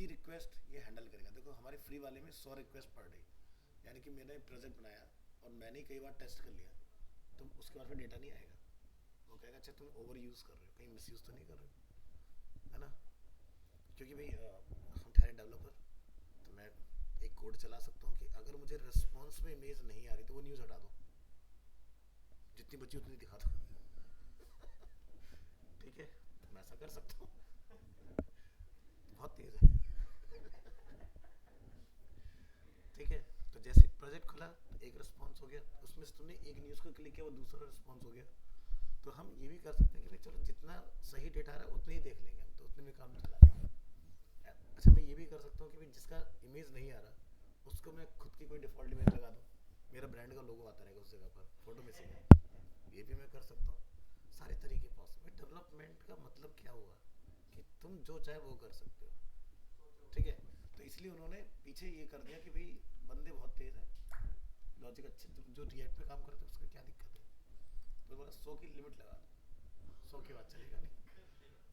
जितनी रिक्वेस्ट ये हैंडल करेगा, देखो हमारे फ्री वाले में 100 रिक्वेस्ट पर डे, यानी कि मैंने प्रोजेक्ट बनाया और मैंने कई बार टेस्ट कर लिया, तो उसके बाद फिर डेटा नहीं आएगा। वो कहेगा अच्छा तुम ओवर यूज़ कर रहे हो, कहीं मिस यूज़ तो नहीं कर रहे हो, है ना। क्योंकि भाई हम ठहरे डेवलपर, तो मैं एक कोड चला सकता हूँ कि अगर मुझे रिस्पॉन्स में इमेज नहीं आ रही तो वो न्यूज़ हटा दो, जितनी बची उतनी दिखा दो। ठीक है, तो मैं ऐसा कर सकता हूँ। बहुत तेज है। ठीक है, तो जैसे प्रोजेक्ट खुला तो एक रिस्पॉन्स हो गया, उसमें से तुमने एक न्यूज़ को क्लिक किया वो दूसरा रिस्पॉन्स हो गया। तो हम ये भी कर सकते हैं कि भाई चलो जितना सही डेटा आ रहा है उतना ही देख लेंगे हम, तो उतने में काम चला लेंगे। अच्छा मैं ये भी कर सकता हूँ कि भाई जिसका इमेज नहीं आ रहा उसको मैं खुद की कोई डिफ़ॉल्ट इमेज लगा दूँ, मेरा ब्रांड का लोगो आता रहेगा उस जगह पर, फोटो मिसिंग है, ये भी मैं कर सकता हूँ। सारे तरीके पॉसिबल। डेवलपमेंट का मतलब क्या हुआ कि तुम जो चाहे वो कर सकते हो। ठीक है, तो इसलिए उन्होंने पीछे ये कर दिया कि भाई बंदे बहुत तेज है, लॉजिक अच्छे, जो रिएक्ट पे काम करते हैं उसका क्या दिक्कत है, तो बोला 100 की लिमिट लगा दो, 100 की बात चलेगा नहीं।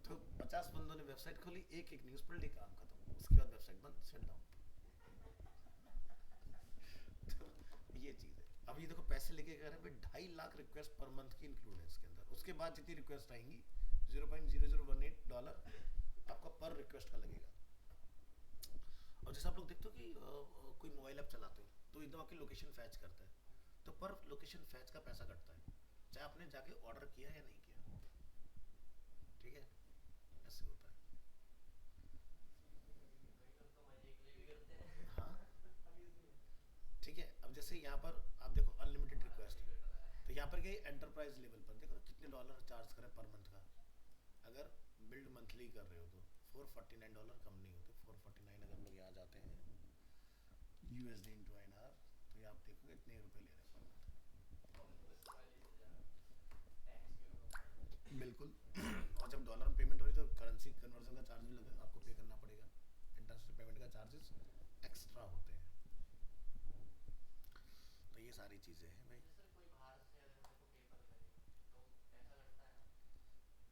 तो 50 बंदों ने वेबसाइट खोली, एक एक न्यूज़ पढ़ ली, काम खत्म, उसके बाद वेबसाइट बंद, शट डाउन। तो ये चीज़ है। अब ये देखो पैसे लेके कह रहे हैं भाई 2.5 लाख रिक्वेस्ट पर मंथ की इंक्लूड है इसके अंदर, उसके बाद जितनी रिक्वेस्ट आएंगी $0.0018 आपका पर रिक्वेस्ट का लगेगा। और जैसे आप लोग देखते हो कि कोई मोबाइल ऐप चलाते हो तो एकदम आपकी लोकेशन फैच करता है, तो पर लोकेशन फैच का पैसा कटता है, चाहे आपने जाके ऑर्डर किया या नहीं किया। ठीक है, ऐसे होता है। हाँ ठीक है, अब जैसे यहाँ पर आप देखो अनलिमिटेड रिक्वेस्ट, तो यहाँ पर क्या एंटरप्राइज लेवल पर देखो कितने डॉलर चार्ज करें पर मंथ का। अगर बिल्ड मंथली कर रहे हो तो $449, कम नहीं होते 449। अगर हम लोग यहाँ जाते हैं USD इंटू INR, तो ये आप देखोगे इतने रुपए ले रहे हैं पर मंथ। बिल्कुल। और जब डॉलर में पेमेंट हो रही है तो करेंसी कन्वर्जन का चार्ज भी लगेगा, आपको पे करना पड़ेगा, इंटरनेशनल पेमेंट का चार्जेस एक्स्ट्रा होते हैं। तो ये सारी चीज़ें हैं भाई।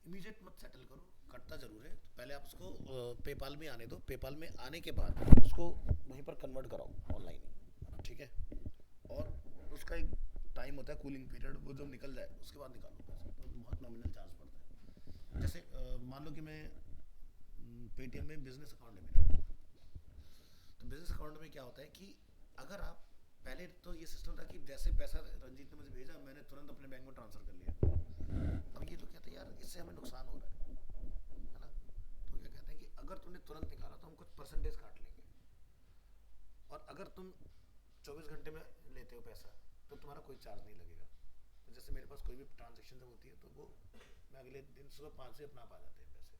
इमीडिएट मत सेटल करो, कटता ज़रूर है, तो पहले आप उसको पेपाल में आने दो, पेपाल में आने के बाद उसको वहीं पर कन्वर्ट कराओ ऑनलाइन ही। ठीक है, और उसका एक टाइम होता है कूलिंग पीरियड, वो जब निकल जाए उसके बाद निकालो पैसे, तो बहुत नॉमिनल चार्ज पड़ता है। जैसे मान लो कि मैं पेटीएम में बिजनेस अकाउंट है मेरा, तो बिजनेस अकाउंट में क्या होता है कि अगर आप पहले तो ये सिस्टम था कि जैसे पैसा रंजीत ने मुझे भेजा मैंने तुरंत अपने बैंक में ट्रांसफ़र कर लिया। अब ये लोग कहते हैं यार इससे हमें नुकसान हो रहा है ना, तो क्या कहते हैं कि अगर तुमने तुरंत निकाला तो हम कुछ परसेंटेज काट लेंगे, और अगर तुम 24 घंटे में लेते हो पैसा तो तुम्हारा कोई चार्ज नहीं लगेगा। तो जैसे मेरे पास कोई भी ट्रांजेक्शन जब होती है तो वो मैं अगले दिन सुबह 5 बजे अपना आप आ जाते हैं पैसे।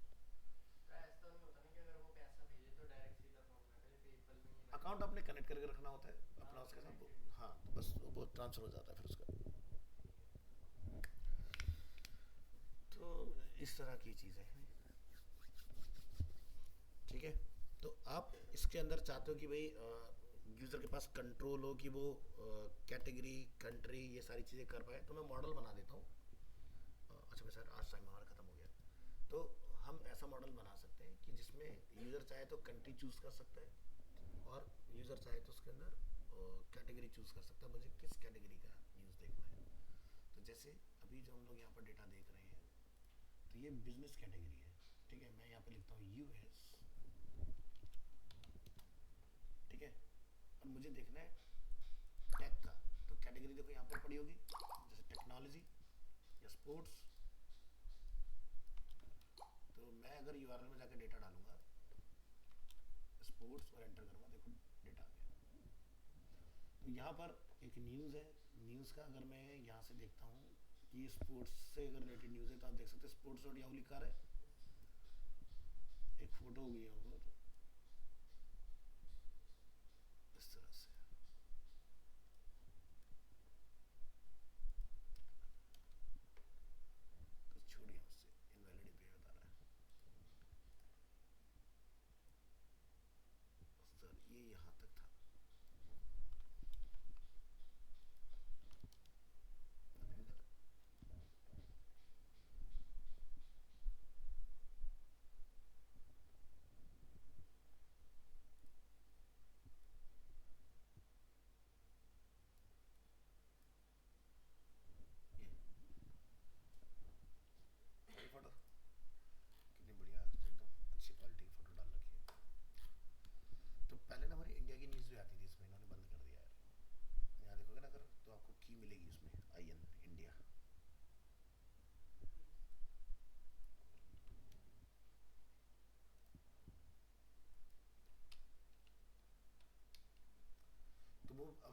अकाउंट आपने कनेक्ट करके रखना होता है अपना उसके साथ, हाँ तो बस वो ट्रांसफर हो जाता है फिर उसका। तो इस तरह की चीज़ें हैं। ठीक है, तो आप इसके अंदर चाहते हो कि भाई यूज़र के पास कंट्रोल हो कि वो कैटेगरी कंट्री ये सारी चीज़ें कर पाए, तो मैं मॉडल बना देता हूँ। अच्छा मैं सर आज टाइम हमारा ख़त्म हो गया, तो हम ऐसा मॉडल बना सकते हैं कि जिसमें यूज़र चाहे तो कंट्री चूज़ कर सकता है, और यूज़र चाहे तो उसके अंदर कैटेगरी चूज़ कर सकता है, मुझे किस कैटेगरी का न्यूज़ देखना है। तो जैसे अभी जो हम लोग यहाँ पर डेटा देख रहे हैं तो ये बिजनेस कैटेगरी है। ठीक है, मैं यहाँ पे लिखता हूँ US। ठीक है, और मुझे देखना है टेक का, तो कैटेगरी देखो यहाँ पर पड़ी होगी जैसे टेक्नोलॉजी या स्पोर्ट्स। तो मैं अगर URL में जाकर डेटा डालूंगा स्पोर्ट्स और एंटर करूंगा, देखो डेटा आ गया। तो यहाँ पर एक न्यूज़ है, न्यूज़ का अगर मैं यहाँ से देखता हूँ कि स्पोर्ट्स से अगर रिलेटेड न्यूज़ है तो आप देख सकते हैं स्पोर्ट्स डॉट याहू लिखा है, एक फोटो होगी यहाँ पर इस तरह से। तो छोड़िए उससे, इनवैलिड पे बता रहा है सर, ये यहाँ तक था।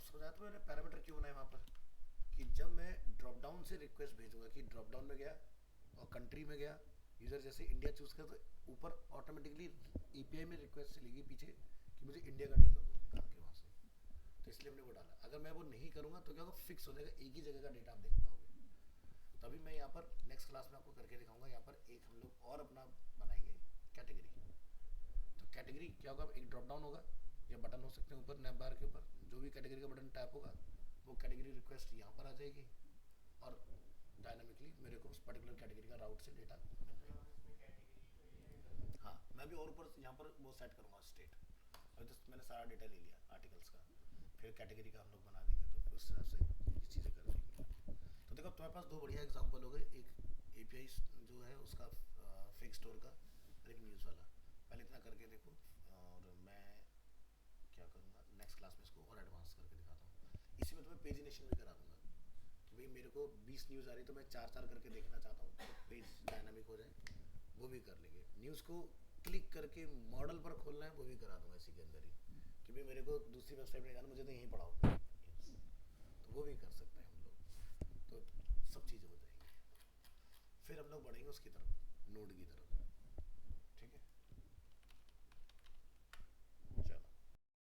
अब समझ आया तो मैंने पैरामीटर क्यों बनाया वहाँ पर, कि जब मैं ड्रॉप डाउन से रिक्वेस्ट भेजूंगा, कि ड्रॉप डाउन में गया और कंट्री में गया, यूज़र जैसे इंडिया चूज़ कर, तो ऊपर ऑटोमेटिकली एपीआई में रिक्वेस्ट चलेगी पीछे कि मुझे इंडिया का डेटा दो निकाल के वहाँ से। तो इसलिए हमने वो डाला। अगर मैं वो नहीं करूँगा तो क्या होगा, फिक्स हो जाएगा, एक ही जगह का डेटा आप देख पाओगे। तभी मैं यहाँ पर नेक्स्ट क्लास में आपको करके दिखाऊंगा। यहाँ पर एक हम लोग और अपना बनाएंगे कैटेगरी। तो कैटेगरी क्या होगा, एक ड्रॉप डाउन होगा या बटन हो सकते हैं ऊपर नैप बार के ऊपर, जो भी कैटेगरी का बटन टैप होगा वो कैटेगरी रिक्वेस्ट यहाँ पर आ जाएगी और डायनामिकली मेरे को उस पर्टिकुलर कैटेगरी का राउट से डेटा। हाँ, मैं भी और ऊपर यहाँ पर वो सेट करूँगा स्टेट। और तो मैंने सारा डेटा ले लिया आर्टिकल्स का, फिर कैटेगरी का हम लोग बना देंगे, तो फिर उस हिसाब से ये चीज़ें कर देंगे। तो देखो तुम्हारे पास दो बढ़िया एग्जांपल हो गए, एक एपीआई जो है उसका फिक्स स्टोर का, और एक न्यूज़ वाला। पहले इतना करके देखो, और मैं क्या करूँगा नेक्स्ट क्लास में इसको और एडवांस करके दिखाता हूँ। इसी में तुम्हें पेजिनेशन भी करा दूंगा कि भाई मेरे को 20 न्यूज़ आ रही तो मैं 4-4 करके देखना चाहता हूँ, तो पेज डायनामिक हो जाए, वो भी कर लेंगे। न्यूज़ को क्लिक करके मॉडल पर खोलना है, वो भी करा दूंगा इसी के अंदर ही, कि भाई मेरे को दूसरी वेबसाइट में जाना, मुझे तो यहीं पढ़ाओ न्यूज़, तो वो भी कर सकते हैं हम लोग। तो सब चीज़ें हो जाएंगी। फिर हम लोग बढ़ेंगे उसकी तरफ, नोड की तरफ।